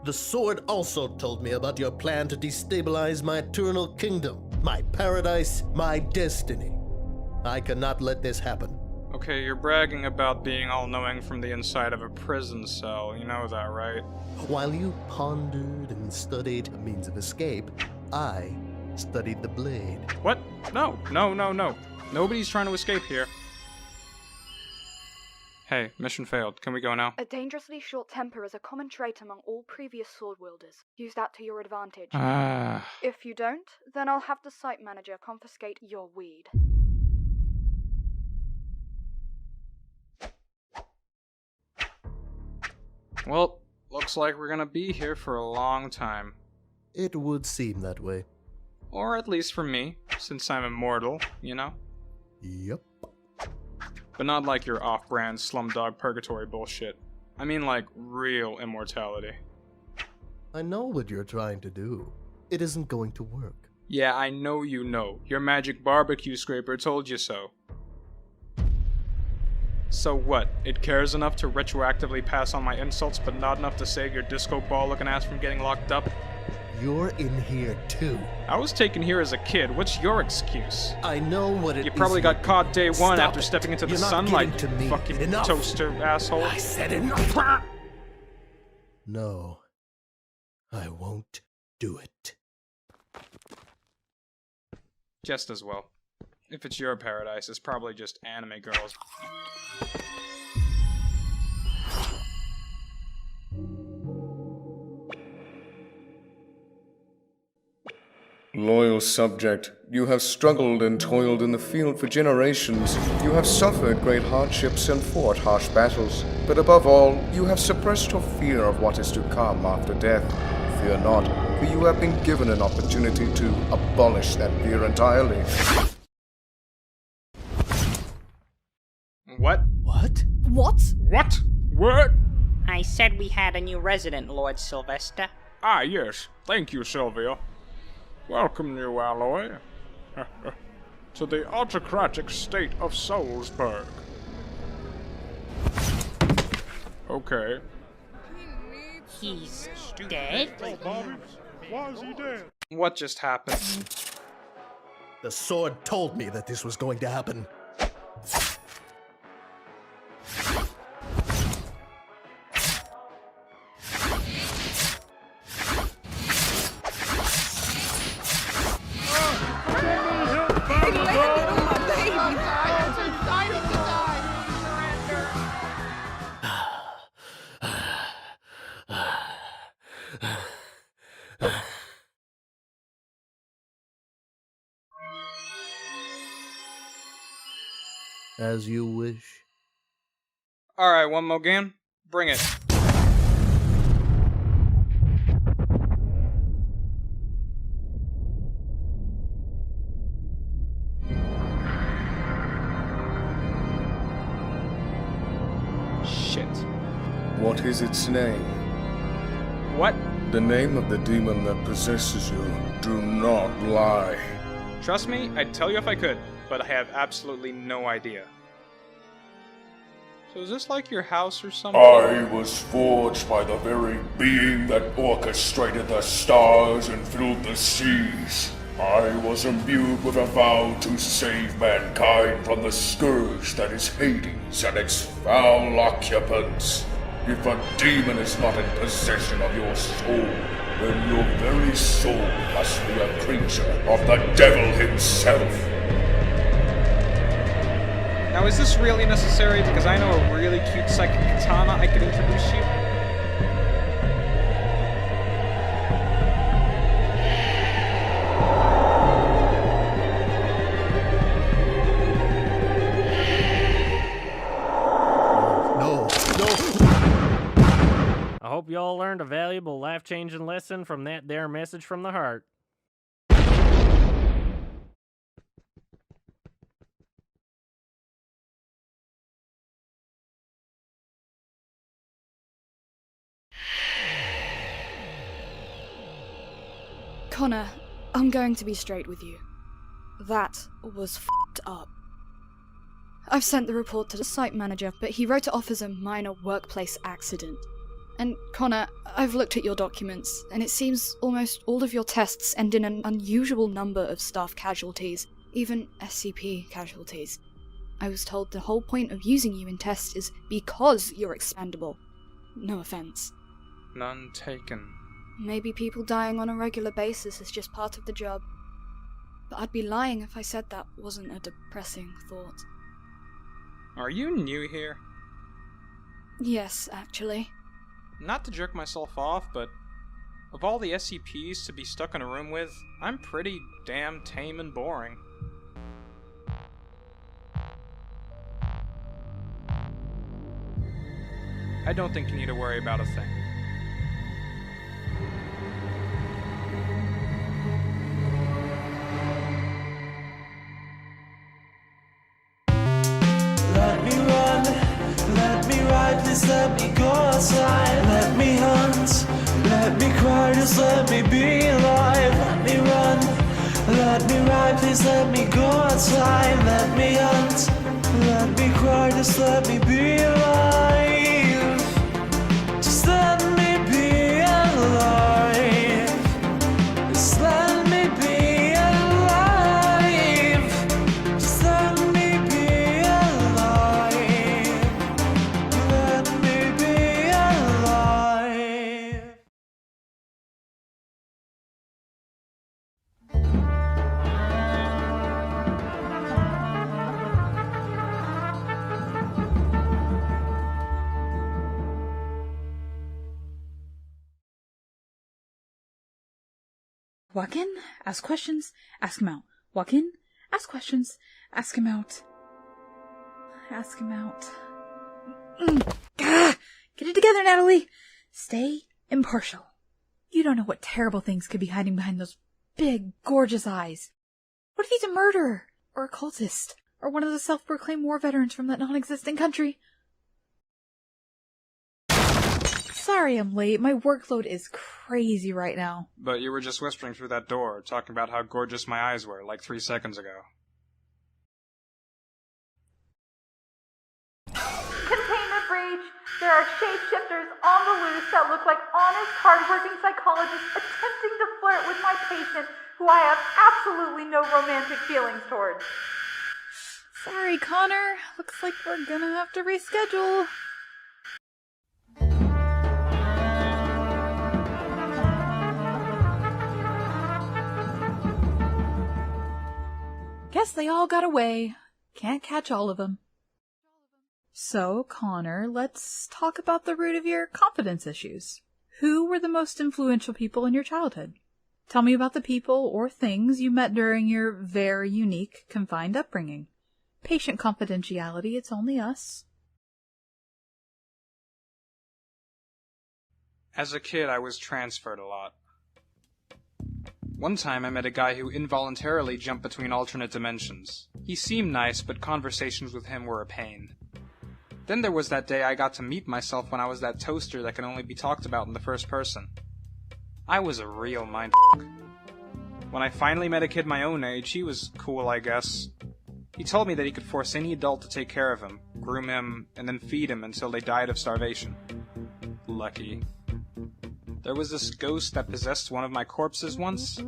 The sword also told me about your plan to destabilize my eternal kingdom, my paradise, my destiny. I cannot let this happen. Okay, you're bragging about being all-knowing from the inside of a prison cell. You know that, right? While you pondered and studied a means of escape, I studied the blade. What? No. Nobody's trying to escape here. Hey, mission failed. Can we go now? A dangerously short temper is a common trait among all previous sword wielders. Use that to your advantage. If you don't, then I'll have the site manager confiscate your weed. Well, looks like we're gonna be here for a long time. It would seem that way. Or at least for me, since I'm immortal, you know? Yep. But not like your off-brand Slumdog Purgatory bullshit. I mean like real immortality. I know what you're trying to do. It isn't going to work. Yeah, I know you know. Your magic barbecue scraper told you so. So what? It cares enough to retroactively pass on my insults, but not enough to save your disco ball looking ass from getting locked up? You're in here too. I was taken here as a kid. What's your excuse? I know what it is. You probably got caught day one Stop after it. stepping into the You're not sunlight, getting to you me. fucking Enough. toaster asshole. I said enough. No, I won't do it. Just as well. If it's your paradise, it's probably just anime girls. Loyal subject, you have struggled and toiled in the field for generations. You have suffered great hardships and fought harsh battles. But above all, you have suppressed your fear of what is to come after death. Fear not, for you have been given an opportunity to abolish that fear entirely. What? What? What? What? What? I said we had a new resident, Lord Sylvester. Ah, yes. Thank you, Sylvia. Welcome, new alloy, to the autocratic state of Salzburg. Okay. He's dead? Why is he dead? What just happened? The sword told me that this was going to happen. As you wish. Alright, one more game? Bring it. Shit. What is its name? What? The name of the demon that possesses you. Do not lie. Trust me, I'd tell you if I could, but I have absolutely no idea. So is this like your house or something? I was forged by the very being that orchestrated the stars and filled the seas. I was imbued with a vow to save mankind from the scourge that is Hades and its foul occupants. If a demon is not in possession of your soul, then your very soul must be a creature of the devil himself. Now is this really necessary? Because I know a really cute psychic katana I could introduce you. I hope you all learned a valuable, life-changing lesson from that there message from the heart. Connor, I'm going to be straight with you. That was f***ed up. I've sent the report to the site manager, but he wrote it off as a minor workplace accident. And Connor, I've looked at your documents, and it seems almost all of your tests end in an unusual number of staff casualties, even SCP casualties. I was told the whole point of using you in tests is because you're expendable. No offense. None taken. Maybe people dying on a regular basis is just part of the job. But I'd be lying if I said that wasn't a depressing thought. Are you new here? Yes, actually. Not to jerk myself off, but of all the SCPs to be stuck in a room with, I'm pretty damn tame and boring. I don't think you need to worry about a thing. Let me run, let me ride, please let me go just let me be alive. Let me run, let me ride, please let me go outside. Let me hunt, let me cry, just let me be alive. Just let me be alive. Just let me be alive. Just let me be alive. Let me be alive. Walk in, ask questions, ask him out. Walk in, ask questions, ask him out. Ask him out. Get it together, Natalie! Stay impartial. You don't know what terrible things could be hiding behind those big, gorgeous eyes. What if he's a murderer? Or a cultist? Or one of the self-proclaimed war veterans from that non-existent country? Sorry I'm late. My workload is crazy right now. But you were just whispering through that door, talking about how gorgeous my eyes were, like 3 seconds ago. Containment breach! There are shapeshifters on the loose that look like honest, hardworking psychologists attempting to flirt with my patient, who I have absolutely no romantic feelings towards. Sorry, Connor. Looks like we're gonna have to reschedule. Guess they all got away. Can't catch all of them. So, Connor, let's talk about the root of your confidence issues. Who were the most influential people in your childhood? Tell me about the people or things you met during your very unique, confined upbringing. Patient confidentiality, it's only us. As a kid, I was transferred a lot. One time I met a guy who involuntarily jumped between alternate dimensions. He seemed nice, but conversations with him were a pain. Then there was that day I got to meet myself when I was that toaster that can only be talked about in the first person. I was a real mindfuck. When I finally met a kid my own age, he was cool, I guess. He told me that he could force any adult to take care of him, groom him, and then feed him until they died of starvation. Lucky. There was this ghost that possessed one of my corpses once.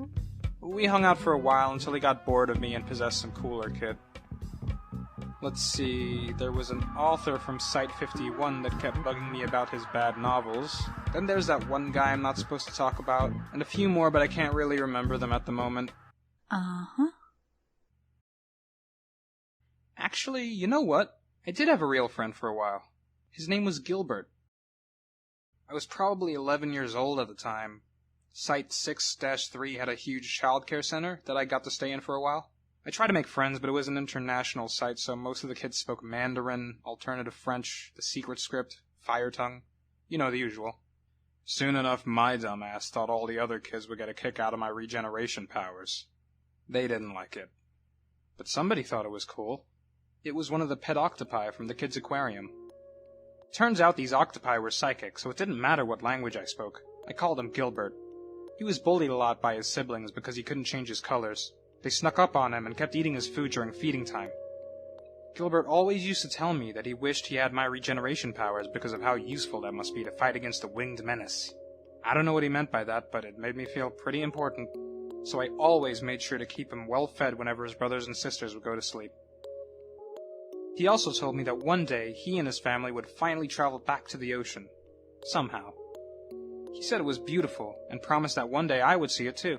We hung out for a while until he got bored of me and possessed some cooler kid. Let's see, there was an author from Site 51 that kept bugging me about his bad novels. Then there's that one guy I'm not supposed to talk about, and a few more, but I can't really remember them at the moment. Uh-huh. Actually, you know what? I did have a real friend for a while. His name was Gilbert. I was probably 11 years old at the time. Site 6-3 had a huge childcare center that I got to stay in for a while. I tried to make friends, but it was an international site, so most of the kids spoke Mandarin, alternative French, the secret script, fire tongue. You know, the usual. Soon enough, my dumbass thought all the other kids would get a kick out of my regeneration powers. They didn't like it. But somebody thought it was cool. It was one of the pet octopi from the kids' aquarium. Turns out these octopi were psychic, so it didn't matter what language I spoke. I called him Gilbert. He was bullied a lot by his siblings because he couldn't change his colors. They snuck up on him and kept eating his food during feeding time. Gilbert always used to tell me that he wished he had my regeneration powers because of how useful that must be to fight against the winged menace. I don't know what he meant by that, but it made me feel pretty important. So I always made sure to keep him well fed whenever his brothers and sisters would go to sleep. He also told me that one day he and his family would finally travel back to the ocean. Somehow. He said it was beautiful, and promised that one day I would see it too.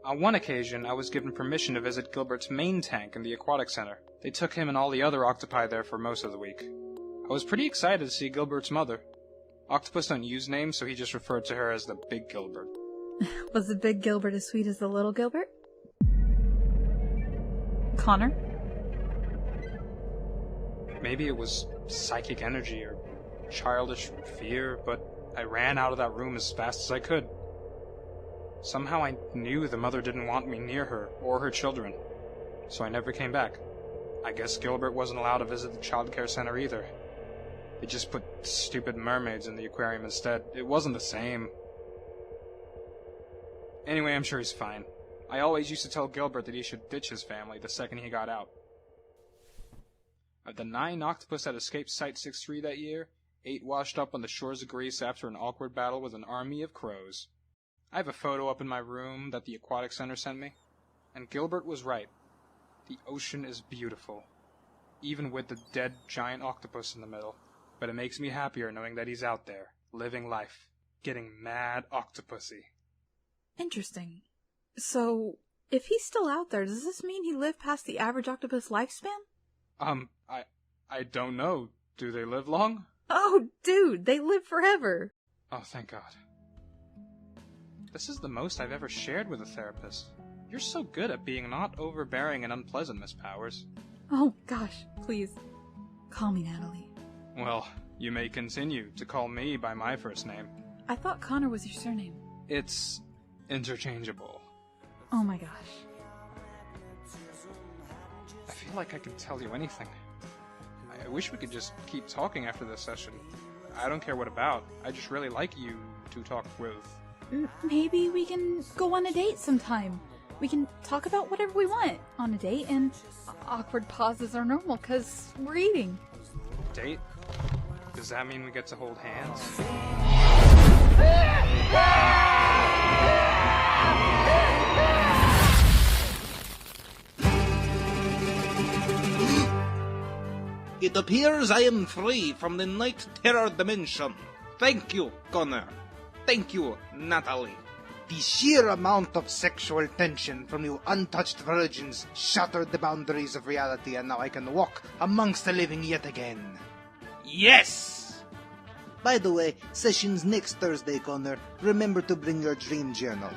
On one occasion, I was given permission to visit Gilbert's main tank in the aquatic center. They took him and all the other octopi there for most of the week. I was pretty excited to see Gilbert's mother. Octopus don't use names, so he just referred to her as the Big Gilbert. Was the Big Gilbert as sweet as the Little Gilbert? Connor? Maybe it was psychic energy or childish fear, but I ran out of that room as fast as I could. Somehow I knew the mother didn't want me near her or her children, so I never came back. I guess Gilbert wasn't allowed to visit the childcare center either. They just put stupid mermaids in the aquarium instead. It wasn't the same. Anyway, I'm sure he's fine. I always used to tell Gilbert that he should ditch his family the second he got out. Of the 9 octopus that escaped Site-63 that year, 8 washed up on the shores of Greece after an awkward battle with an army of crows. I have a photo up in my room that the Aquatic Center sent me, and Gilbert was right. The ocean is beautiful, even with the dead giant octopus in the middle, but it makes me happier knowing that he's out there, living life, getting mad octopusy. Interesting. So, if he's still out there, does this mean he lived past the average octopus lifespan? I don't know. Do they live long? Oh, dude, they live forever. Oh, thank God. This is the most I've ever shared with a therapist. You're so good at being not overbearing and unpleasant, Miss Powers. Oh, gosh, please. Call me Natalie. Well, you may continue to call me by my first name. I thought Connor was your surname. It's interchangeable. Oh my gosh. I feel like I can tell you anything. I wish we could just keep talking after this session. I don't care what about. I just really like you to talk with. Maybe we can go on a date sometime. We can talk about whatever we want on a date, and awkward pauses are normal because we're eating. Date? Does that mean we get to hold hands? It appears I am free from the night terror dimension. Thank you, Connor. Thank you, Natalie. The sheer amount of sexual tension from you untouched virgins shattered the boundaries of reality, and now I can walk amongst the living yet again. Yes! By the way, session's next Thursday, Connor. Remember to bring your dream journal.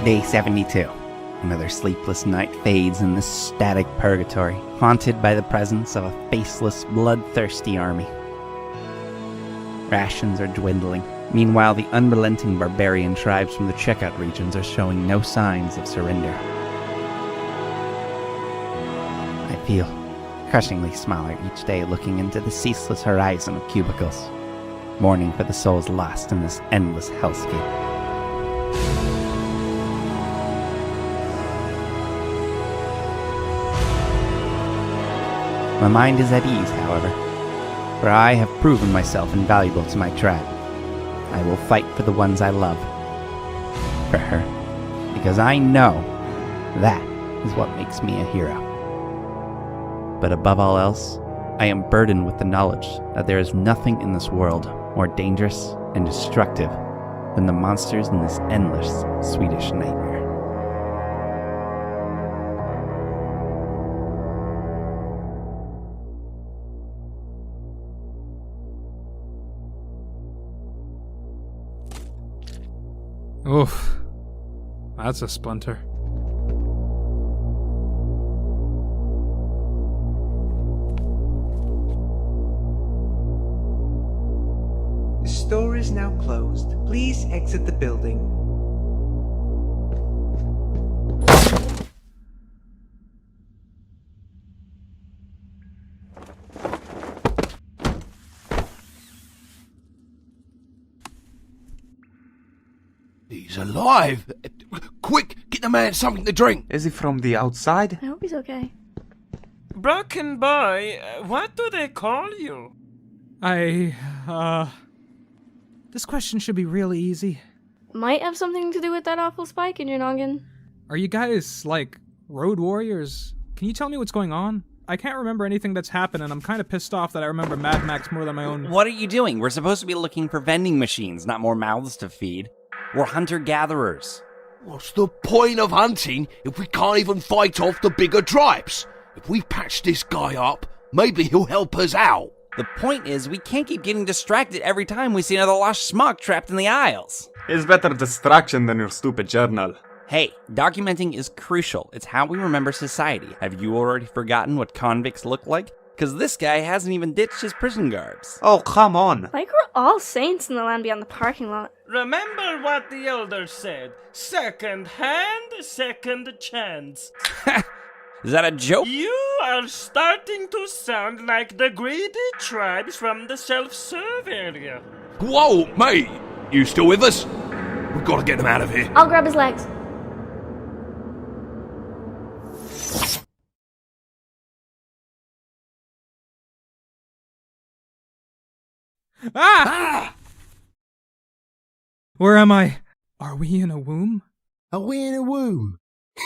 Day 72. Another sleepless night fades in this static purgatory, haunted by the presence of a faceless, bloodthirsty army. Rations are dwindling. Meanwhile, the unrelenting barbarian tribes from the checkout regions are showing no signs of surrender. I feel crushingly smaller each day looking into the ceaseless horizon of cubicles, mourning for the souls lost in this endless hellscape. My mind is at ease, however, for I have proven myself invaluable to my tribe. I will fight for the ones I love. For her. Because I know that is what makes me a hero. But above all else, I am burdened with the knowledge that there is nothing in this world more dangerous and destructive than the monsters in this endless Swedish nightmare. Oof. That's a splinter. The store is now closed. Please exit the building. He's alive! Quick, get the man something to drink! Is he from the outside? I hope he's okay. Broken boy, what do they call you? This question should be really easy. Might have something to do with that awful spike in your noggin. Are you guys, like, road warriors? Can you tell me what's going on? I can't remember anything that's happened, and I'm kind of pissed off that I remember Mad Max more than my own. What are you doing? We're supposed to be looking for vending machines, not more mouths to feed. We're hunter-gatherers. What's the point of hunting if we can't even fight off the bigger tribes? If we patch this guy up, maybe he'll help us out. The point is, we can't keep getting distracted every time we see another lost schmuck trapped in the aisles. It's better distraction than your stupid journal. Hey, documenting is crucial. It's how we remember society. Have you already forgotten what convicts look like? Because this guy hasn't even ditched his prison garbs. Oh, come on. Like we're all saints in the land beyond the parking lot. Remember what the elders said. Second hand, second chance. Is that a joke? You are starting to sound like the greedy tribes from the self-serve area. Whoa, mate! You still with us? We've got to get him out of here. I'll grab his legs. Ah! Where am I? Are we in a womb? Are we in a womb?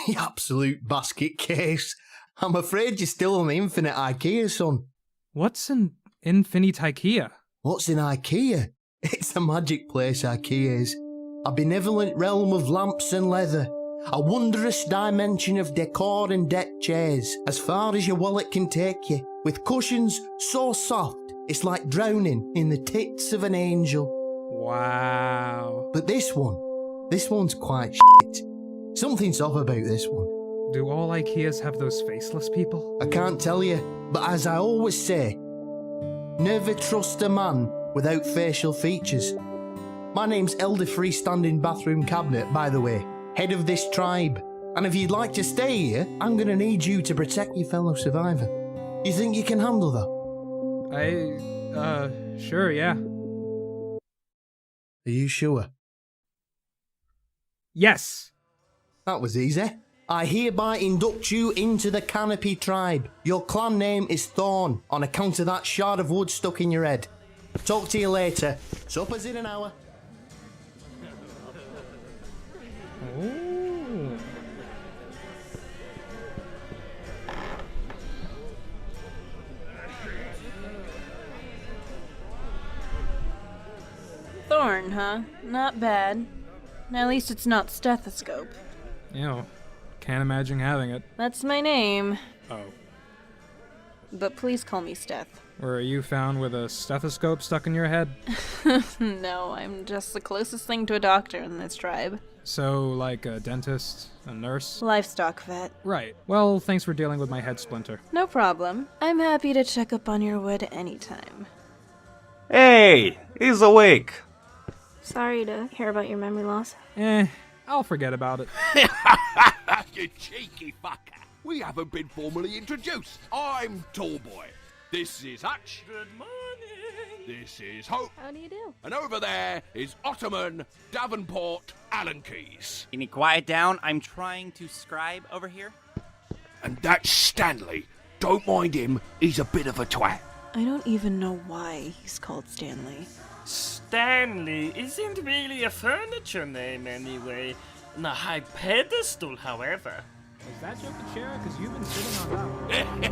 You absolute basket case. I'm afraid you're still on the infinite IKEA, son. What's an infinite IKEA? What's in IKEA? It's a magic place, IKEA is. A benevolent realm of lamps and leather. A wondrous dimension of decor and deck chairs, as far as your wallet can take you. With cushions so soft, it's like drowning in the tits of an angel. Wow. But this one's quite shit. Something's off about this one. Do all IKEAs have those faceless people? I can't tell you, but as I always say, never trust a man without facial features. My name's Elder Freestanding Bathroom Cabinet, by the way, head of this tribe. And if you'd like to stay here, I'm gonna need you to protect your fellow survivor. You think you can handle that? Sure, yeah. Are you sure? Yes! That was easy. I hereby induct you into the Canopy tribe. Your clan name is Thorn, on account of that shard of wood stuck in your head. Talk to you later. Supper's in an hour. Ooh. Thorn, huh? Not bad. At least it's not stethoscope. Ew. Can't imagine having it. That's my name. Oh. But please call me Steth. Were you found with a stethoscope stuck in your head? No, I'm just the closest thing to a doctor in this tribe. So, like a dentist, a nurse? Livestock vet. Right. Well, thanks for dealing with my head splinter. No problem. I'm happy to check up on your wood anytime. Hey, he's awake. Sorry to hear about your memory loss. I'll forget about it. You cheeky fucker. We haven't been formally introduced. I'm Tallboy. This is Hutch. Good morning. This is Hope. How do you do? And over there is Ottoman Davenport Allen Keys. Can you quiet down? I'm trying to scribe over here. And that's Stanley, Don't mind him, he's a bit of a twat. I don't even know why he's called Stanley. Stanley isn't really a furniture name anyway. On a high pedestal, however. Is that joke a chair? Because you've been sitting on that one.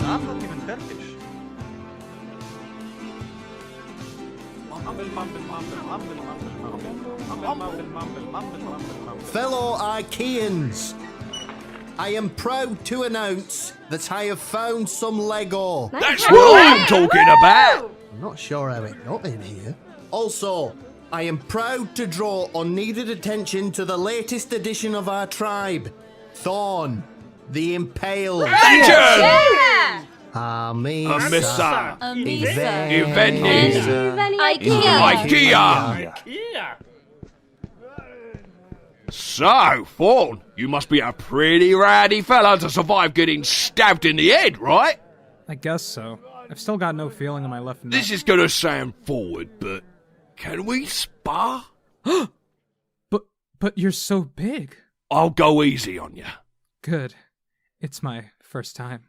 I'm not even Turkish. Fellow Archeans, I am proud to announce that I have found some Lego. That's what I'm talking about! I'm not sure how it got in here. Also, I am proud to draw unneeded attention to the latest edition of our tribe, Thorn, the Impaled. Legend! Yeah! Amisa. IKEA. So, Thorn, you must be a pretty rowdy fella to survive getting stabbed in the head, right? I guess so. I've still got no feeling in my left nut. This is gonna sound forward, but can we spar? But you're so big. I'll go easy on you. Good. It's my first time.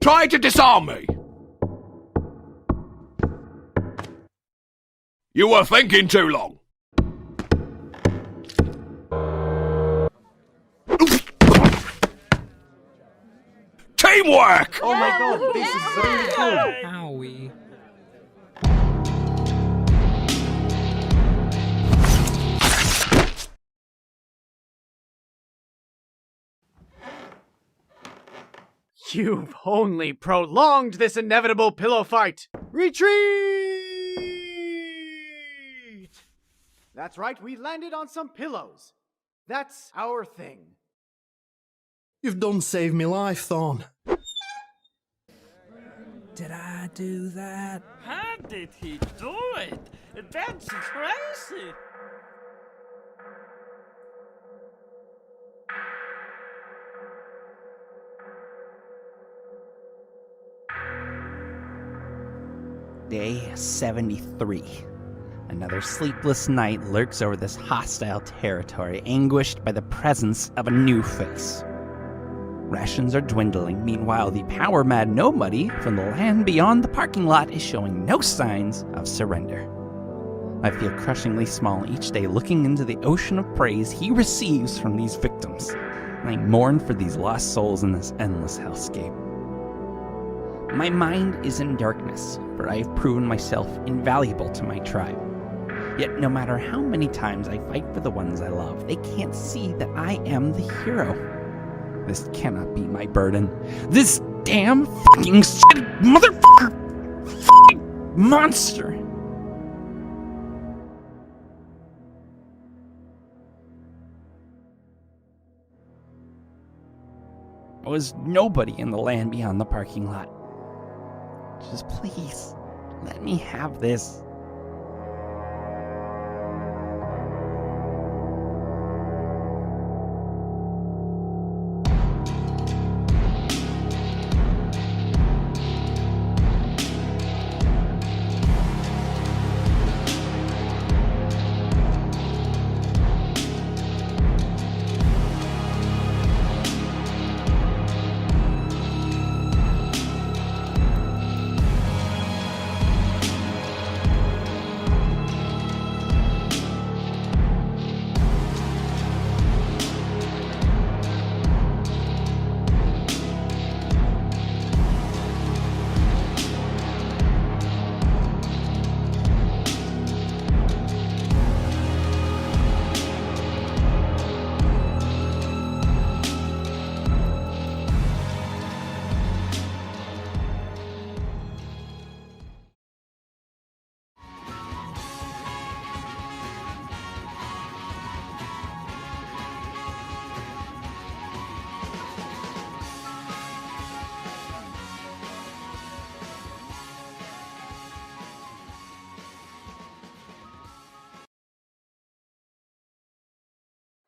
Try to disarm me. You were thinking too long. Teamwork! Oh my god, this is really good. Owie. You've only prolonged this inevitable pillow fight. Retreat! That's right, we landed on some pillows. That's our thing. You've done saved me life, Thorn. Did I do that? How did he do it? That's crazy. Day 73. Another sleepless night lurks over this hostile territory, anguished by the presence of a new face. Rations are dwindling. Meanwhile, the power-mad nobody from the land beyond the parking lot is showing no signs of surrender. I feel crushingly small each day looking into the ocean of praise he receives from these victims. I mourn for these lost souls in this endless hellscape. My mind is in darkness, for I have proven myself invaluable to my tribe. Yet no matter how many times I fight for the ones I love, they can't see that I am the hero. This cannot be my burden. This damn fucking motherfucker fucking monster. I was nobody in the land beyond the parking lot. Just please, let me have this.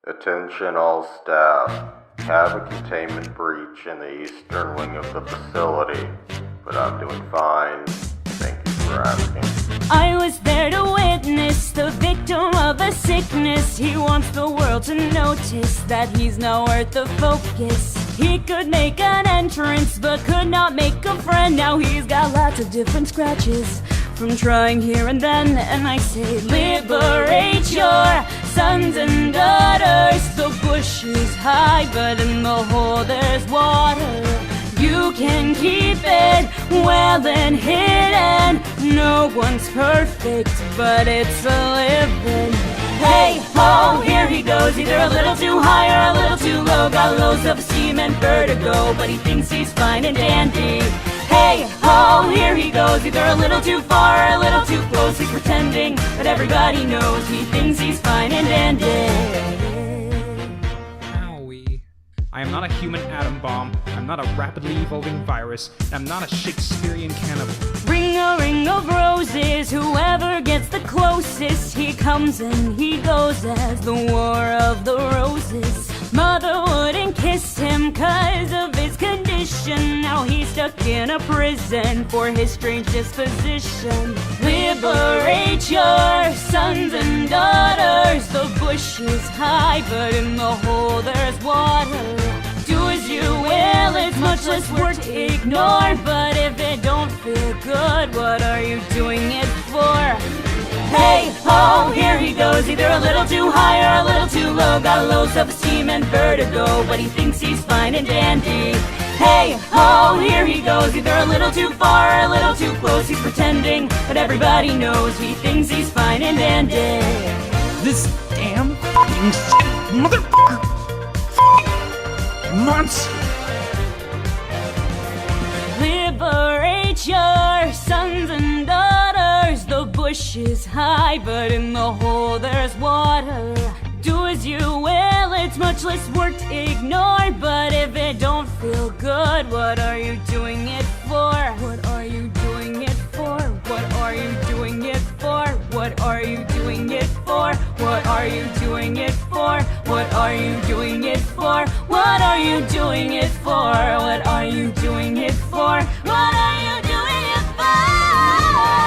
Attention all staff. Have a containment breach in the eastern wing of the facility. but I'm doing fine. Thank you for asking. I was there to witness the victim of a sickness. He wants the world to notice that he's not worth the focus. He could make an entrance, but could not make a friend. Now he's got lots of different scratches from trying here and then. And I say, liberate your sons and daughters. The bush is high, but in the hole there's water. You can keep it well and hidden. No one's perfect, but it's a living. Hey ho, here he goes, either a little too high or a little too low. Got loads of steam and vertigo, but he thinks he's fine and dandy. Hey ho, here he goes, either a little too far or a little too close. He's pretending, but everybody knows he thinks he's fine and dandy. I am not a human atom bomb, I'm not a rapidly evolving virus, and I'm not a Shakespearean cannibal. Ring a ring of roses, whoever gets the closest, he comes and he goes as the War of the Roses. Mother wouldn't kiss him 'cause of his condition. Now he's stuck in a prison for his strange disposition. Liberate your sons and daughters. The bush is high, but in the hole there's water. Do as you will, it's much less work to ignore. But if it don't feel good, what are you doing it for? Hey ho, here he goes, either a little too high or a little too low. Got low self-esteem and vertigo, but he thinks he's fine and dandy. Hey ho, here he goes, either a little too far or a little too close. He's pretending, but everybody knows he thinks he's fine and dandy. This damn f***ing shit, motherfucker! Months! Liberate your sons and daughters. The bush is high, but in the hole there's water. Do as you will, it's much less work to ignore. But if it don't feel good, what are you doing it for? What are you doing it for? What are you doing it for? What are you doing it for? What are you doing it for? What are you doing it for? What are you doing it for? What are you doing it for? What are you doing it for?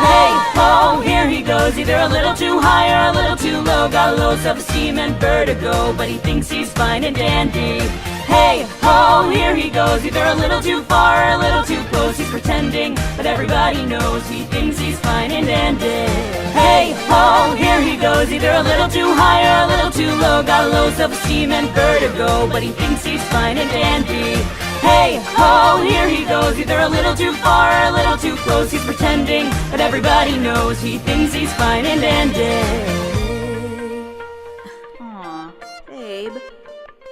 Hey ho, here he goes, either a little too high or a little too low. Got low self-esteem and vertigo, but he thinks he's fine and dandy. Hey ho, here he goes, either a little too far or a little too close. He's pretending, but everybody knows he thinks he's fine and dandy. Hey ho, here he goes, either a little too high or a little too low. Got low self-esteem and vertigo, but he thinks he's fine and dandy. Hey ho, here he goes, either a little too far or a little too close. He's pretending, but everybody knows he thinks he's fine and dandy. Aw, babe.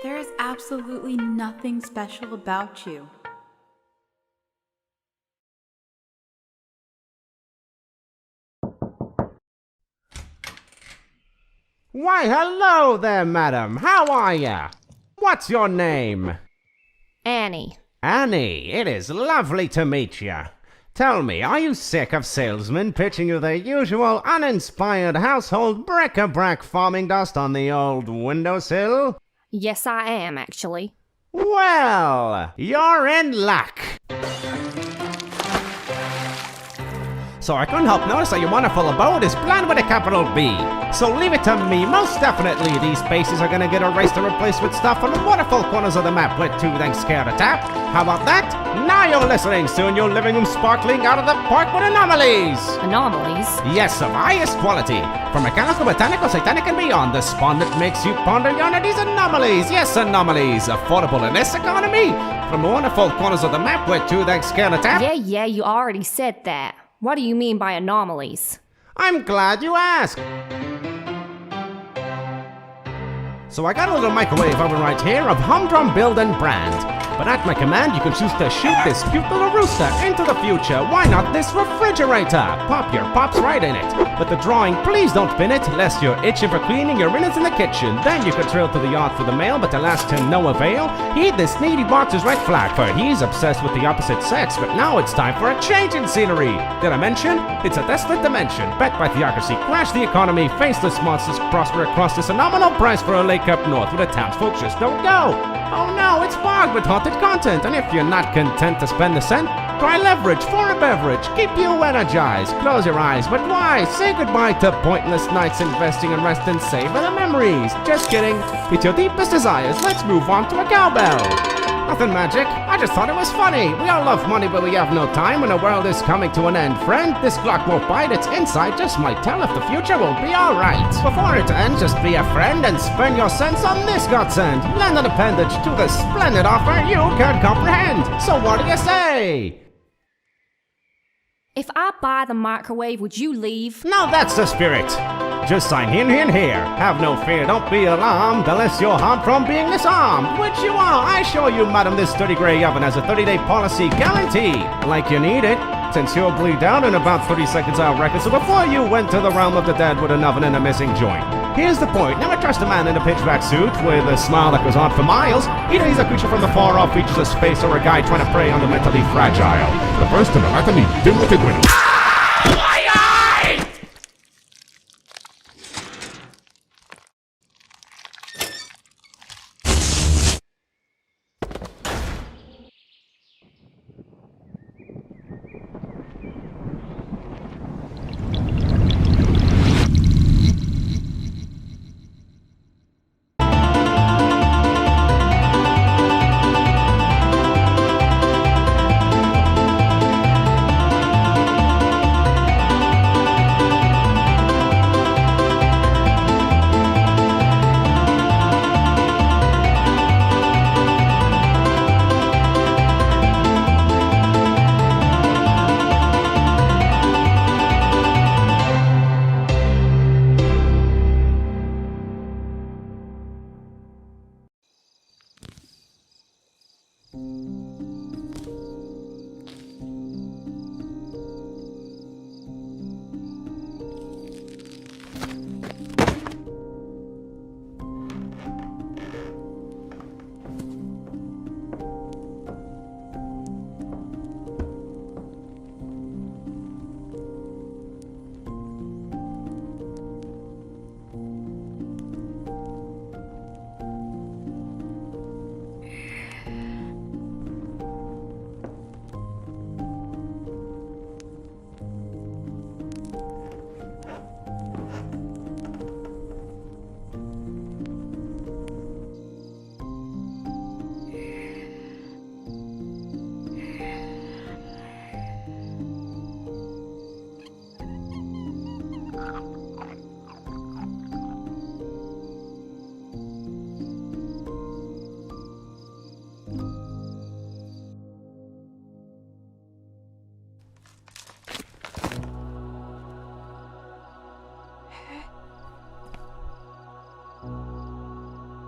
There is absolutely nothing special about you. Why, hello there, madam. How are ya? What's your name? Annie. Annie, it is lovely to meet ya. Tell me, are you sick of salesmen pitching you their usual uninspired household bric-a-brac farming dust on the old windowsill? Yes, I am, actually. Well, you're in luck. So I couldn't help notice that your wonderful abode is planned with a capital B. So leave it to me, most definitely these spaces are gonna get erased and replaced with stuff on the wonderful corners of the map with two things scared to tap. How about that? Now you're listening, soon your living room sparkling out of the park with anomalies. Anomalies? Yes, of highest quality. From mechanical, botanical, satanic, and beyond, the spawn that makes you ponder yonder these anomalies. Yes, anomalies. Affordable in this economy. From the wonderful corners of the map with two things scared to tap. Yeah, you already said that. What do you mean by anomalies? I'm glad you asked. So I got a little microwave oven right here of humdrum build and brand. But at my command, you can choose to shoot this cute little rooster into the future. Why not this refrigerator? Pop your pops right in it. But the drawing, please don't pin it, lest you're itching for cleaning your innards in the kitchen. Then you could trail to the yard for the mail, but alas to no avail. Heed this needy boxer's red flag, for he's obsessed with the opposite sex. But now it's time for a change in scenery. Did I mention? It's a desolate dimension. Backed by theocracy, crash the economy. Faceless monsters prosper across this phenomenal price for a lake up north where the townsfolk just don't go. Oh no, it's fogged with haunted content, and if you're not content to spend the cent, Try leverage for a beverage. Keep you energized. Close your eyes, but why? Say goodbye to pointless nights investing in rest and savor the memories. Just kidding. It's your deepest desires. Let's move on to a cowbell. Nothing magic. I just thought it was funny. We all love money, but we have no time when the world is coming to an end. Friend, this clock won't bite. Its inside just might tell if the future will be alright. Before it ends, just be a friend and spend your cents on this godsend. Lend an appendage to the splendid offer you can't comprehend. So what do you say? If I buy the microwave, would you leave? Now that's the spirit. Just sign here. Have no fear, don't be alarmed, unless you're harmed from being disarmed. Which you are, I assure you, madam, this sturdy grey oven has a 30-day policy guarantee. Like you need it, since you'll bleed down in about 30 seconds, I reckon. So before you went to the realm of the dead with an oven and a missing joint. Here's the point, never trust a man in a pitchback suit with a smile that goes on for miles. Either he's a creature from the far-off reaches of space or a guy trying to prey on the mentally fragile. The first and the latter need dimwitted winners.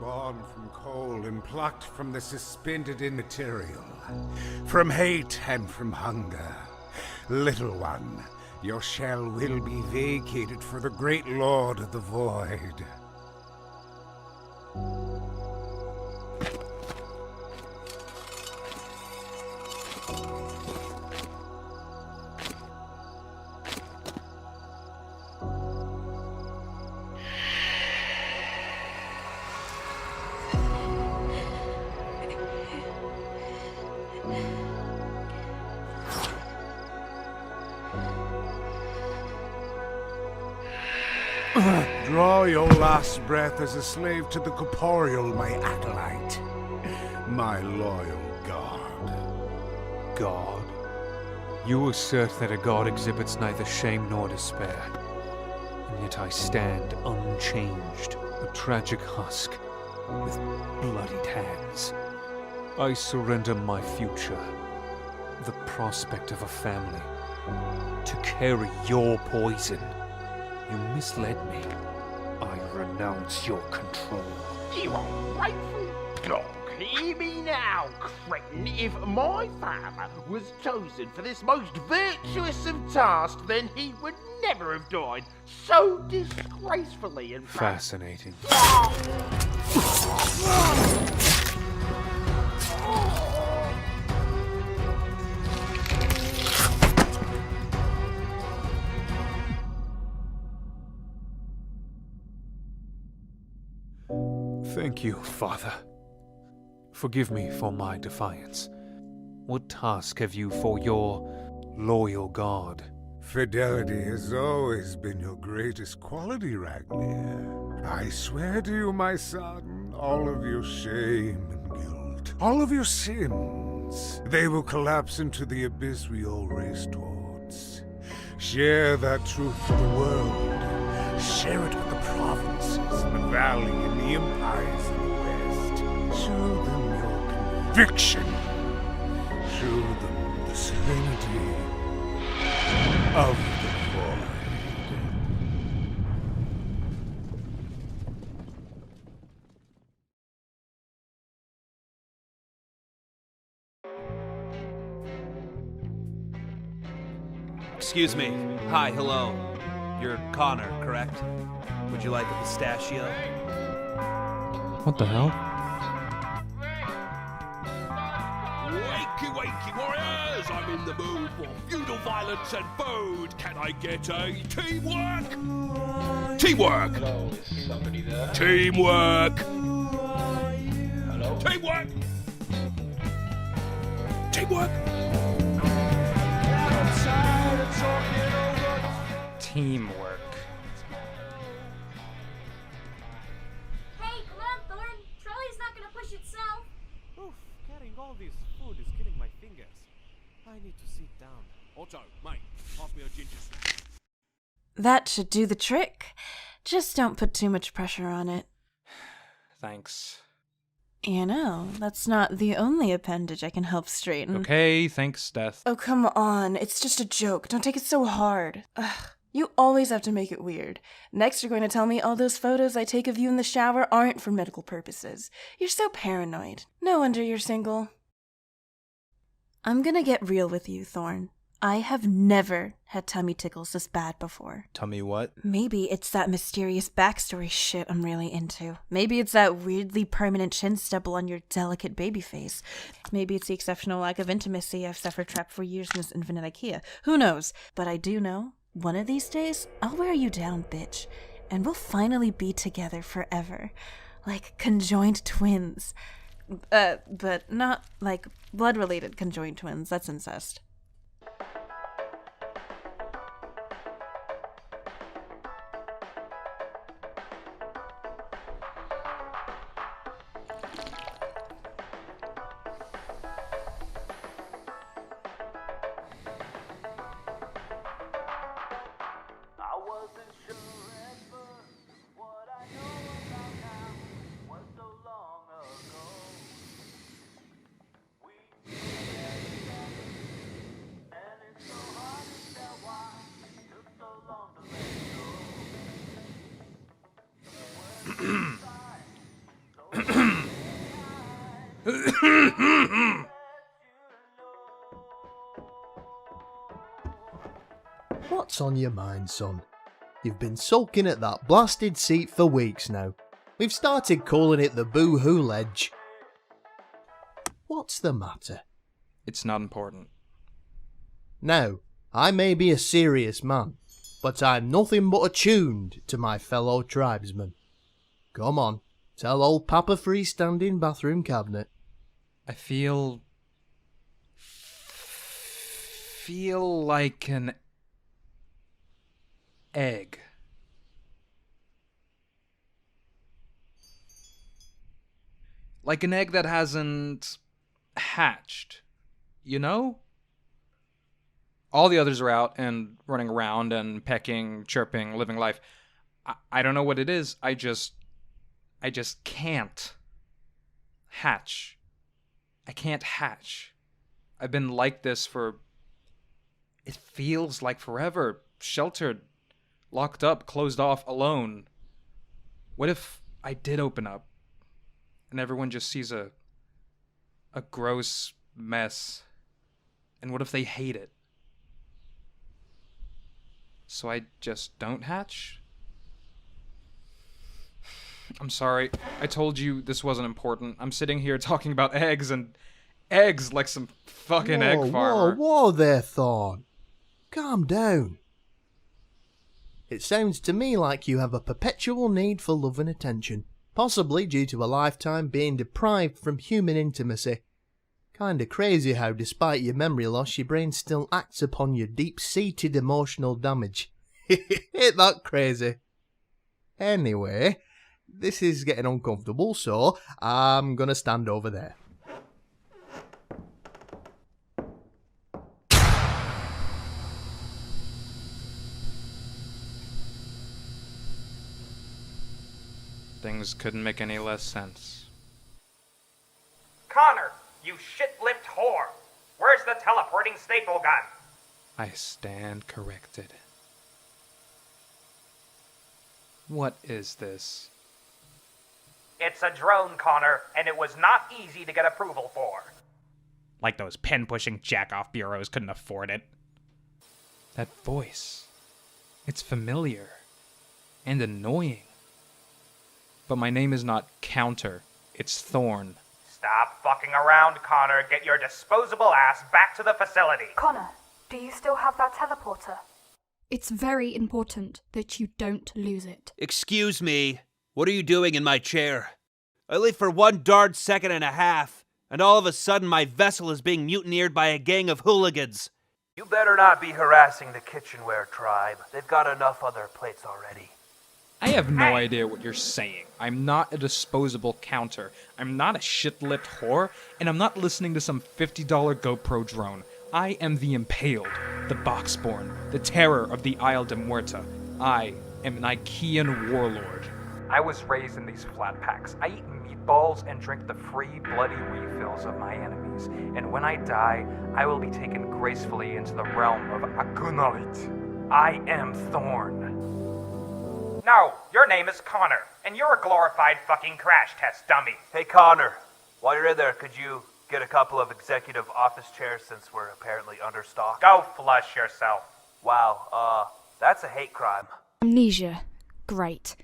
Born from coal and plucked from the suspended immaterial, from hate and from hunger. Little one, your shell will be vacated for the great Lord of the Void. Draw your last breath as a slave to the corporeal, my acolyte. My loyal god. God? You assert that a god exhibits neither shame nor despair. And yet I stand unchanged, a tragic husk, with bloodied hands. I surrender my future, the prospect of a family, to carry your poison. You misled me. I renounce your control. You ungrateful dog! Hear me now, cretin. If my father was chosen for this most virtuous of tasks, then he would never have died so disgracefully and fascinating. Thank you, Father. Forgive me for my defiance. What task have you for your loyal guard? Fidelity has always been your greatest quality, Ragnir. I swear to you, my son, all of your shame and guilt, all of your sins, they will collapse into the abyss we all race towards. Share that truth with the world. Share it with the provinces, the valley, and the empires in the west. Show them your conviction. Show them the serenity of the void. Excuse me. Hi, hello. You're Connor, correct? Would you like a pistachio? What the hell? Wakey, wakey, warriors! I'm in the mood for feudal violence and food. Can I get a teamwork? Teamwork! Hello, is somebody there? Teamwork! Hello? Teamwork! Teamwork! Teamwork. Hey, come on, Thorn. Trolley's not gonna push itself. Oof, carrying all this food is killing my fingers. I need to sit down. Otto, mate, pass me a ginger snap. That should do the trick. Just don't put too much pressure on it. Thanks. You know, that's not the only appendage I can help straighten. Okay, thanks, Death. Oh, come on. It's just a joke. Don't take it so hard. Ugh. You always have to make it weird. Next, you're going to tell me all those photos I take of you in the shower aren't for medical purposes. You're so paranoid. No wonder you're single. I'm gonna get real with you, Thorn. I have never had tummy tickles this bad before. Tummy what? Maybe it's that mysterious backstory shit I'm really into. Maybe it's that weirdly permanent chin stubble on your delicate baby face. Maybe it's the exceptional lack of intimacy I've suffered trapped for years in this infinite IKEA. Who knows? But I do know, one of these days, I'll wear you down, bitch. And we'll finally be together forever. Like conjoined twins. But not like blood-related conjoined twins. That's incest. What's on your mind, son? You've been sulking at that blasted seat for weeks now. We've started calling it the Boo-Hoo Ledge. What's the matter? It's not important. Now, I may be a serious man, but I'm nothing but attuned to my fellow tribesmen. Come on, tell old Papa Freestanding Bathroom Cabinet. I feel like an egg. Like an egg that hasn't hatched, you know? All the others are out and running around and pecking, chirping, living life. I don't know what it is. I just can't hatch. I can't hatch. I've been like this for, it feels like forever. Sheltered, locked up, closed off, alone. What if I did open up and everyone just sees a gross mess? And what if they hate it? So I just don't hatch? I'm sorry. I told you this wasn't important. I'm sitting here talking about eggs and eggs like some fucking egg farmer. Whoa there, Thorn. Calm down. It sounds to me like you have a perpetual need for love and attention, possibly due to a lifetime being deprived from human intimacy. Kinda crazy how, despite your memory loss, your brain still acts upon your deep-seated emotional damage. Ain't that crazy? Anyway, this is getting uncomfortable, so I'm gonna stand over there. Things couldn't make any less sense. Connor, you shit-lipped whore! Where's the teleporting staple gun? I stand corrected. What is this? It's a drone, Connor, and it was not easy to get approval for. Like those pen-pushing jack-off bureaus couldn't afford it. That voice. It's familiar. And annoying. But my name is not Counter. It's Thorn. Stop fucking around, Connor. Get your disposable ass back to the facility. Connor, do you still have that teleporter? It's very important that you don't lose it. Excuse me. What are you doing in my chair? I live for 1 darn second and a half, and all of a sudden my vessel is being mutineered by a gang of hooligans. You better not be harassing the kitchenware tribe. They've got enough on their plates already. I have no idea what you're saying. I'm not a disposable Counter. I'm not a shit-lipped whore, and I'm not listening to some $50 GoPro drone. I am the Impaled, the Boxborn, the terror of the Isle de Muerta. I am an Ikean warlord. I was raised in these flat packs. I eat meatballs and drink the free, bloody refills of my enemies. And when I die, I will be taken gracefully into the realm of Agunalit. I am Thorn. No, your name is Connor, and you're a glorified fucking crash test dummy. Hey, Connor, while you're in there, could you get a couple of executive office chairs since we're apparently understocked? Go flush yourself. Wow, that's a hate crime. Amnesia. Great.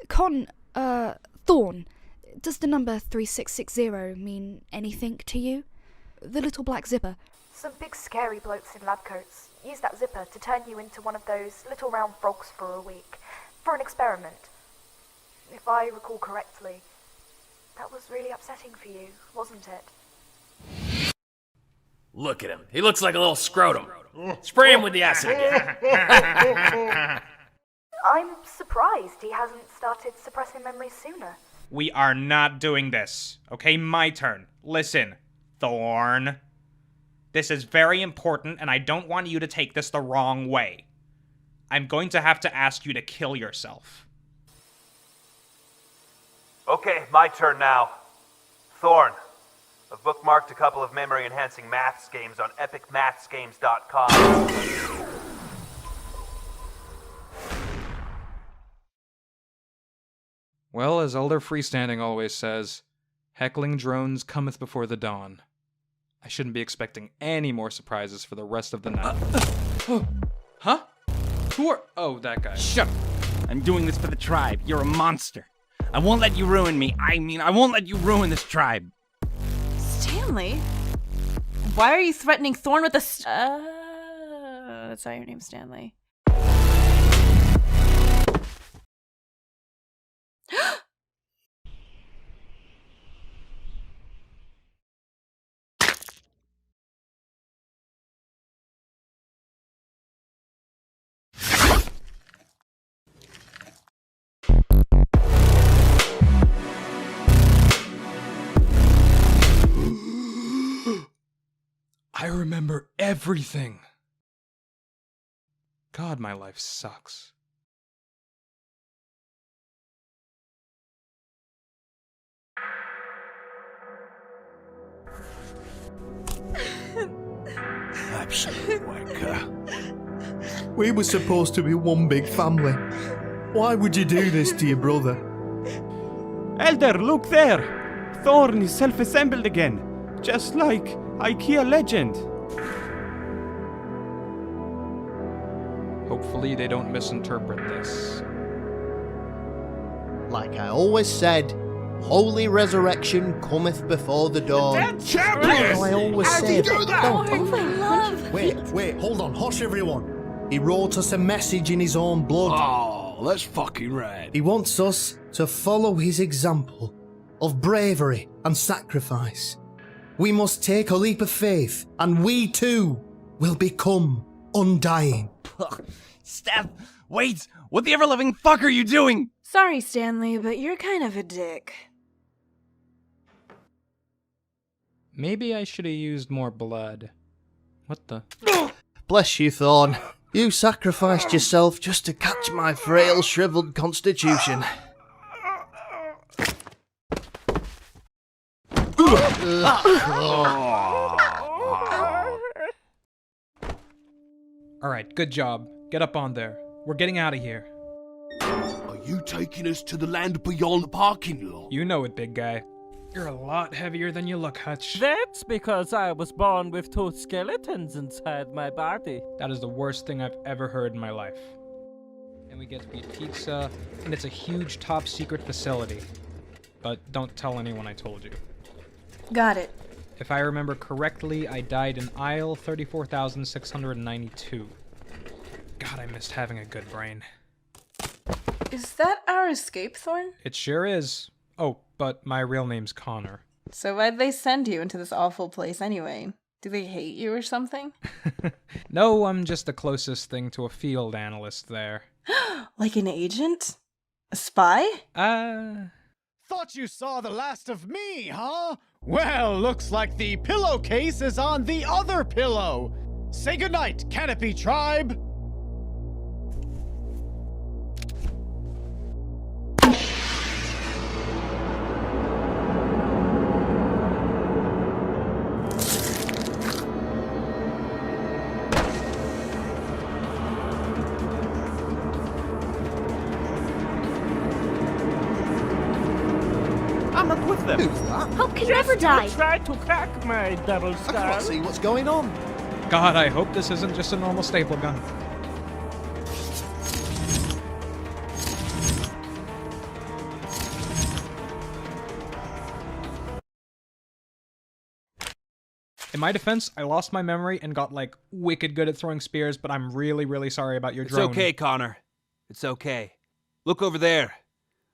Thorn, does the number 3660 mean anything to you? The little black zipper. Some big scary blokes in lab coats use that zipper to turn you into one of those little round frogs for a week. For an experiment. If I recall correctly, that was really upsetting for you, wasn't it? Look at him. He looks like a little scrotum. Spray him with the acid again. I'm surprised he hasn't started suppressing memories sooner. We are not doing this. Okay, my turn. Listen, Thorn. This is very important, and I don't want you to take this the wrong way. I'm going to have to ask you to kill yourself. Okay, my turn now. Thorn, I've bookmarked a couple of memory-enhancing maths games on epicmathsgames.com. Well, as Elder Freestanding always says, heckling drones cometh before the dawn. I shouldn't be expecting any more surprises for the rest of the night. Huh? Who are... Oh, that guy. Shut up. I'm doing this for the tribe. You're a monster. I won't let you ruin me. I won't let you ruin this tribe. Stanley? Why are you threatening Thorn with a that's why your name's Stanley. I remember everything. God, my life sucks. Absolute wanker. We were supposed to be one big family. Why would you do this to your brother? Elder, look there! Thorn is self-assembled again. Just like IKEA legend. Hopefully they don't misinterpret this. Like I always said, holy resurrection cometh before the dawn. Dead champion! I always How'd say you do that? Wait, hold on, hush everyone. He wrote us a message in his own blood. Oh, that's fucking rad. He wants us to follow his example of bravery and sacrifice. We must take a leap of faith, and we too will become undying. Steph, wait! What the ever-living fuck are you doing? Sorry, Stanley, but you're kind of a dick. Maybe I should have used more blood. What the? Bless you, Thorn. You sacrificed yourself just to catch my frail, shriveled constitution. Alright, good job. Get up on there. We're getting out of here. Are you taking us to the land beyond the parking lot? You know it, big guy. You're a lot heavier than you look, Hutch. That's because I was born with 2 skeletons inside my body. That is the worst thing I've ever heard in my life. And we get to eat pizza, and it's a huge top secret facility. But don't tell anyone I told you. Got it. If I remember correctly, I died in aisle 34,692. God, I missed having a good brain. Is that our escape, Thorn? It sure is. Oh, but my real name's Connor. So why'd they send you into this awful place anyway? Do they hate you or something? No, I'm just the closest thing to a field analyst there. Like an agent? A spy? Thought you saw the last of me, huh? Well, looks like the pillowcase is on the other pillow. Say goodnight, Canopy Tribe. I'm not with them. Who's that? How could you ever die? Try to crack my double skull. I can't see what's going on. God, I hope this isn't just a normal staple gun. In my defense, I lost my memory and got, like, wicked good at throwing spears, but I'm really, really sorry about your drone. It's okay, Connor. It's okay. Look over there.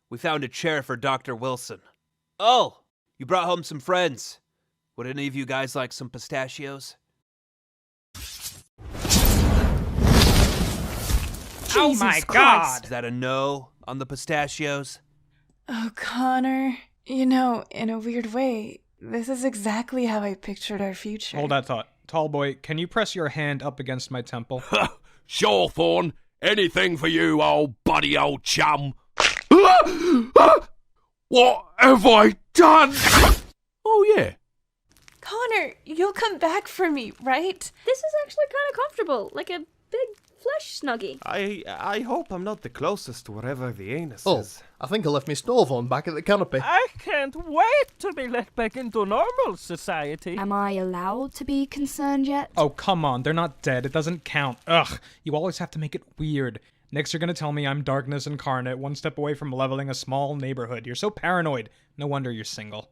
We found a chair for Dr. Wilson. Oh, you brought home some friends. Would any of you guys like some pistachios? Oh my God! Is that a no on the pistachios? Oh, Connor. You know, in a weird way, this is exactly how I pictured our future. Hold that thought. Tall boy, can you press your hand up against my temple? Sure, Thorn. Anything for you, old buddy, old chum. What have I done? Oh, yeah. Connor, you'll come back for me, right? This is actually kind of comfortable, like a big flesh snuggie. I hope I'm not the closest to whatever the anus is. I think I left my stove on back at the canopy. I can't wait to be let back into normal society. Am I allowed to be concerned yet? Oh, come on. They're not dead. It doesn't count. Ugh. You always have to make it weird. Next, you're gonna tell me I'm darkness incarnate, one step away from leveling a small neighborhood. You're so paranoid. No wonder you're single.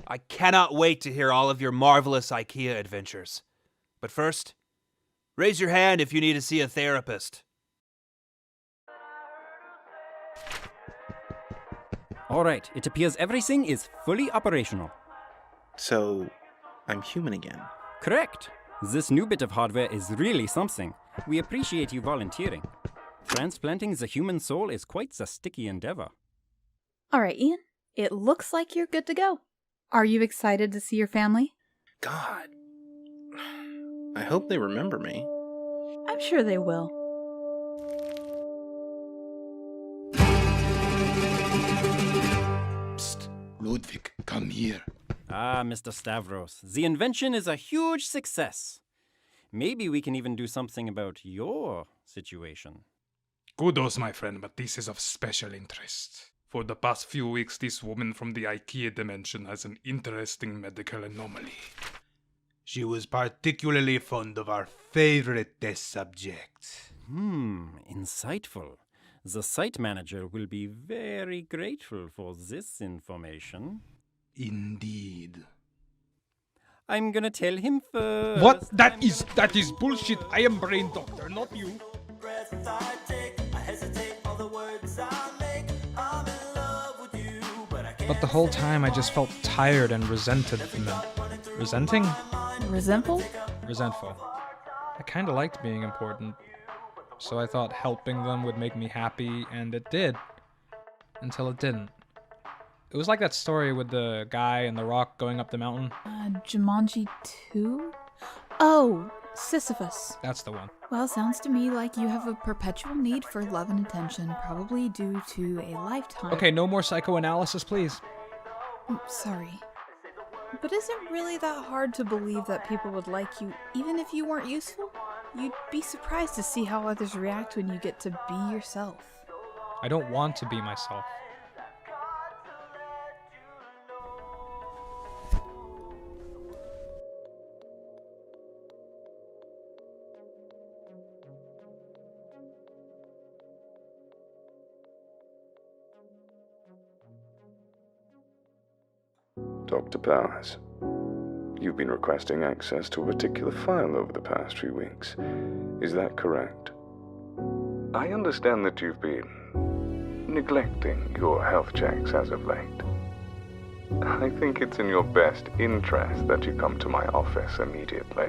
I cannot wait to hear all of your marvelous IKEA adventures. But first, raise your hand if you need to see a therapist. Alright, it appears everything is fully operational. So, I'm human again. Correct. This new bit of hardware is really something. We appreciate you volunteering. Transplanting the human soul is quite the sticky endeavor. Alright, Ian. It looks like you're good to go. Are you excited to see your family? God. I hope they remember me. I'm sure they will. Psst. Ludwig, come here. Ah, Mr. Stavros, the invention is a huge success. Maybe we can even do something about your situation. Kudos, my friend, but this is of special interest. For the past few weeks, this woman from the IKEA dimension has an interesting medical anomaly. She was particularly fond of our favorite test subject. Insightful. The site manager will be very grateful for this information. Indeed. I'm gonna tell him first. What? That is bullshit. I am brain doctor, not you. I hesitate for the words I make. I'm in love with you, but I can't. But the whole time I just felt tired and resented. Resenting? Resentful? Resentful. I kinda liked being important. So I thought helping them would make me happy, and it did. Until it didn't. It was like that story with the guy and the rock going up the mountain. Jumanji 2? Oh, Sisyphus. That's the one. Well, sounds to me like you have a perpetual need for love and attention, probably due to a lifetime. Okay, no more psychoanalysis, please. Sorry. But is it really that hard to believe that people would like you even if you weren't useful? You'd be surprised to see how others react when you get to be yourself. I don't want to be myself. Dr. Powers, you've been requesting access to a particular file over the past few weeks. Is that correct? I understand that you've been neglecting your health checks as of late. I think it's in your best interest that you come to my office immediately.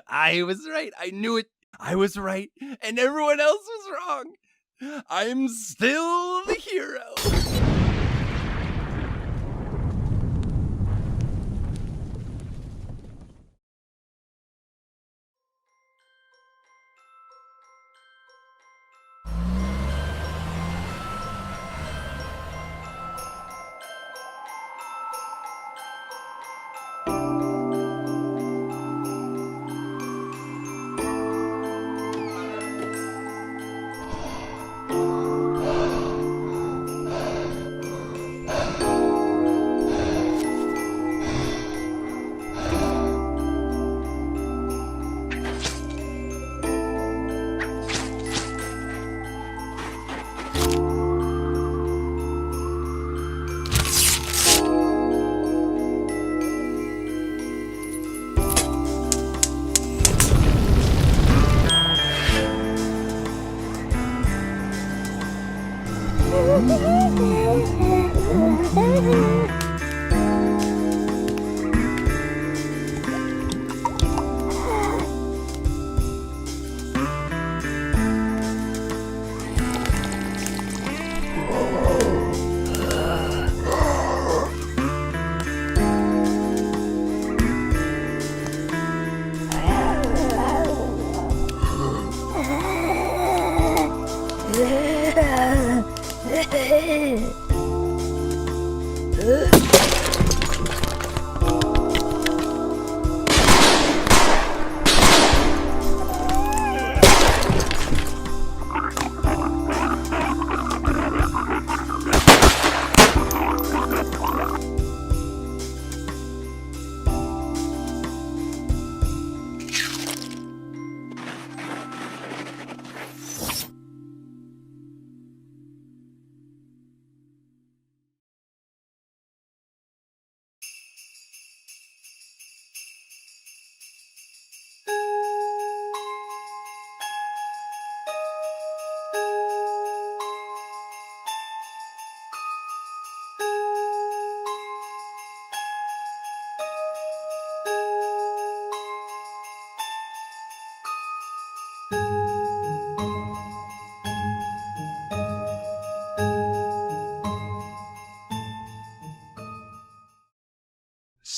I was right. I knew it. I was right. And everyone else was wrong. I'm still the hero.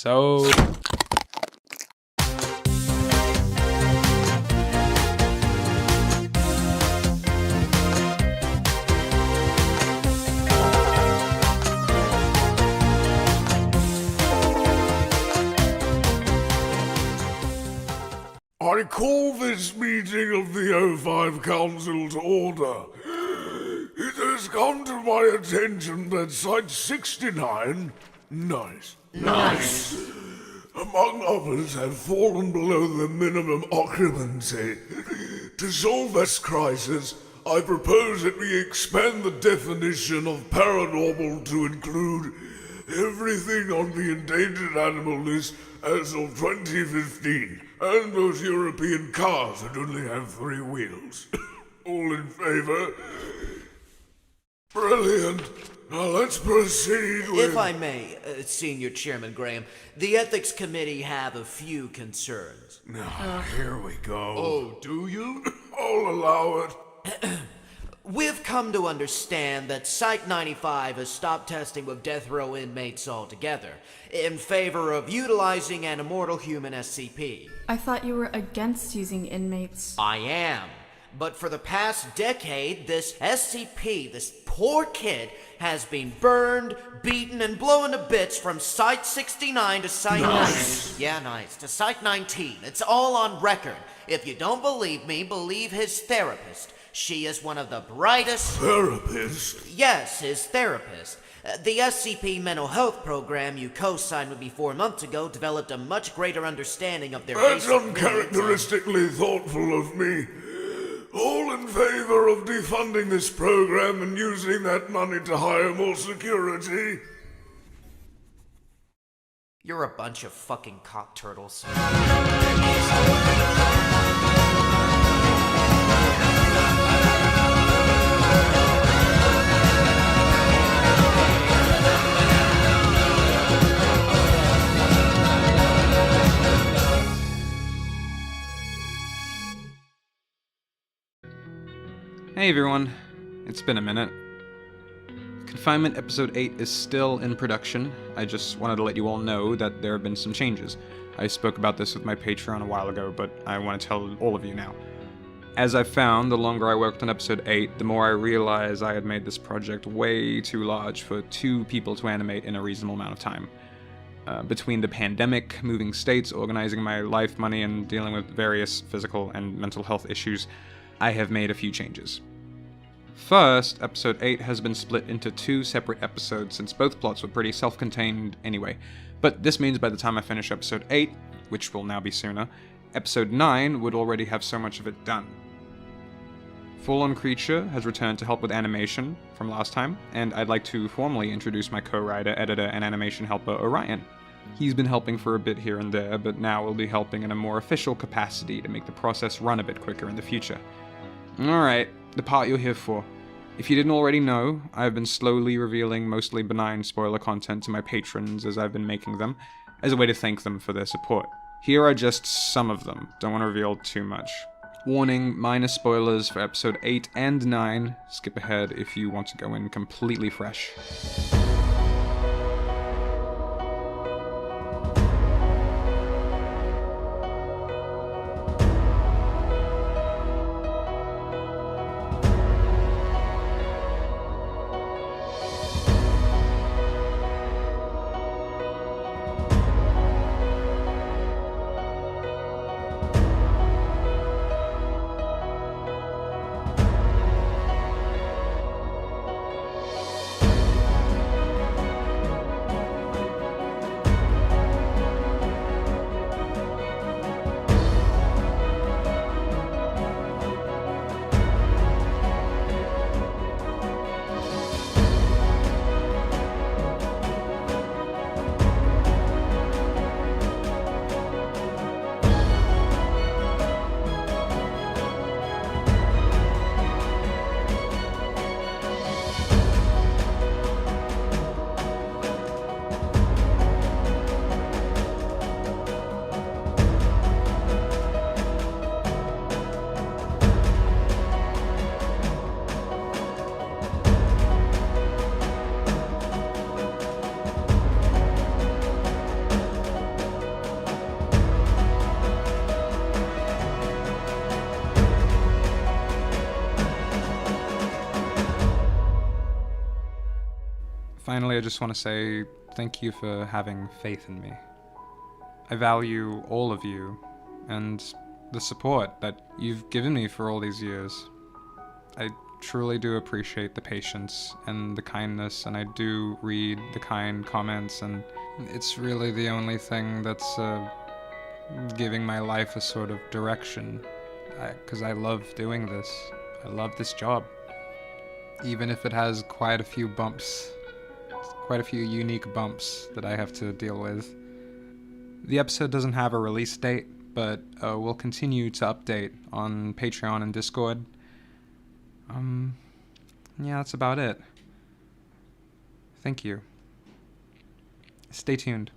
So... I call this meeting of the O5 Council to order. It has come to my attention that Site 69, nice, among others, have fallen below the minimum occupancy. To solve this crisis, I propose that we expand the definition of paranormal to include everything on the endangered animal list as of 2015, and those European cars that only have 3 wheels. All in favor? Brilliant. Now let's proceed with... If I may, Senior Chairman Graham, the Ethics Committee have a few concerns. Now, here we go. Oh, do you? I'll allow it. We've come to understand that Site 95 has stopped testing with death row inmates altogether, in favor of utilizing an immortal human SCP. I thought you were against using inmates. I am. But for the past decade, this SCP, this poor kid, has been burned, beaten, and blown to bits from Site 69 to Site... Nice. Yeah, nice. To Site 19. It's all on record. If you don't believe me, believe his therapist. She is one of the brightest... Therapist? Yes, his therapist. The SCP mental health program you co-signed with me 4 months ago developed a much greater understanding of their... That's uncharacteristically thoughtful of me. All in favor of defunding this program and using that money to hire more security? You're a bunch of fucking cock turtles. Hey everyone, it's been a minute. Confinement Episode 8 is still in production. I just wanted to let you all know that there have been some changes. I spoke about this with my Patreon a while ago, but I want to tell all of you now. As I found, the longer I worked on Episode 8, the more I realized I had made this project way too large for 2 people to animate in a reasonable amount of time. Between the pandemic, moving states, organizing my life, money, and dealing with various physical and mental health issues, I have made a few changes. First, Episode 8 has been split into 2 separate episodes since both plots were pretty self-contained anyway, but this means by the time I finish Episode 8, which will now be sooner, Episode 9 would already have so much of it done. Full On Creature has returned to help with animation from last time, and I'd like to formally introduce my co-writer, editor, and animation helper, Orion. He's been helping for a bit here and there, but now will be helping in a more official capacity to make the process run a bit quicker in the future. Alright, the part you're here for. If you didn't already know, I've been slowly revealing mostly benign spoiler content to my patrons as I've been making them, as a way to thank them for their support. Here are just some of them, don't want to reveal too much. Warning, minor spoilers for Episode 8 and 9, skip ahead if you want to go in completely fresh. Finally, I just want to say thank you for having faith in me. I value all of you, and the support that you've given me for all these years. I truly do appreciate the patience and the kindness, and I do read the kind comments, and it's really the only thing that's giving my life a sort of direction, because I love doing this. I love this job. Even if it has quite a few bumps, quite a few unique bumps that I have to deal with. The episode doesn't have a release date, but we'll continue to update on Patreon and Discord. Yeah, that's about it. Thank you. Stay tuned.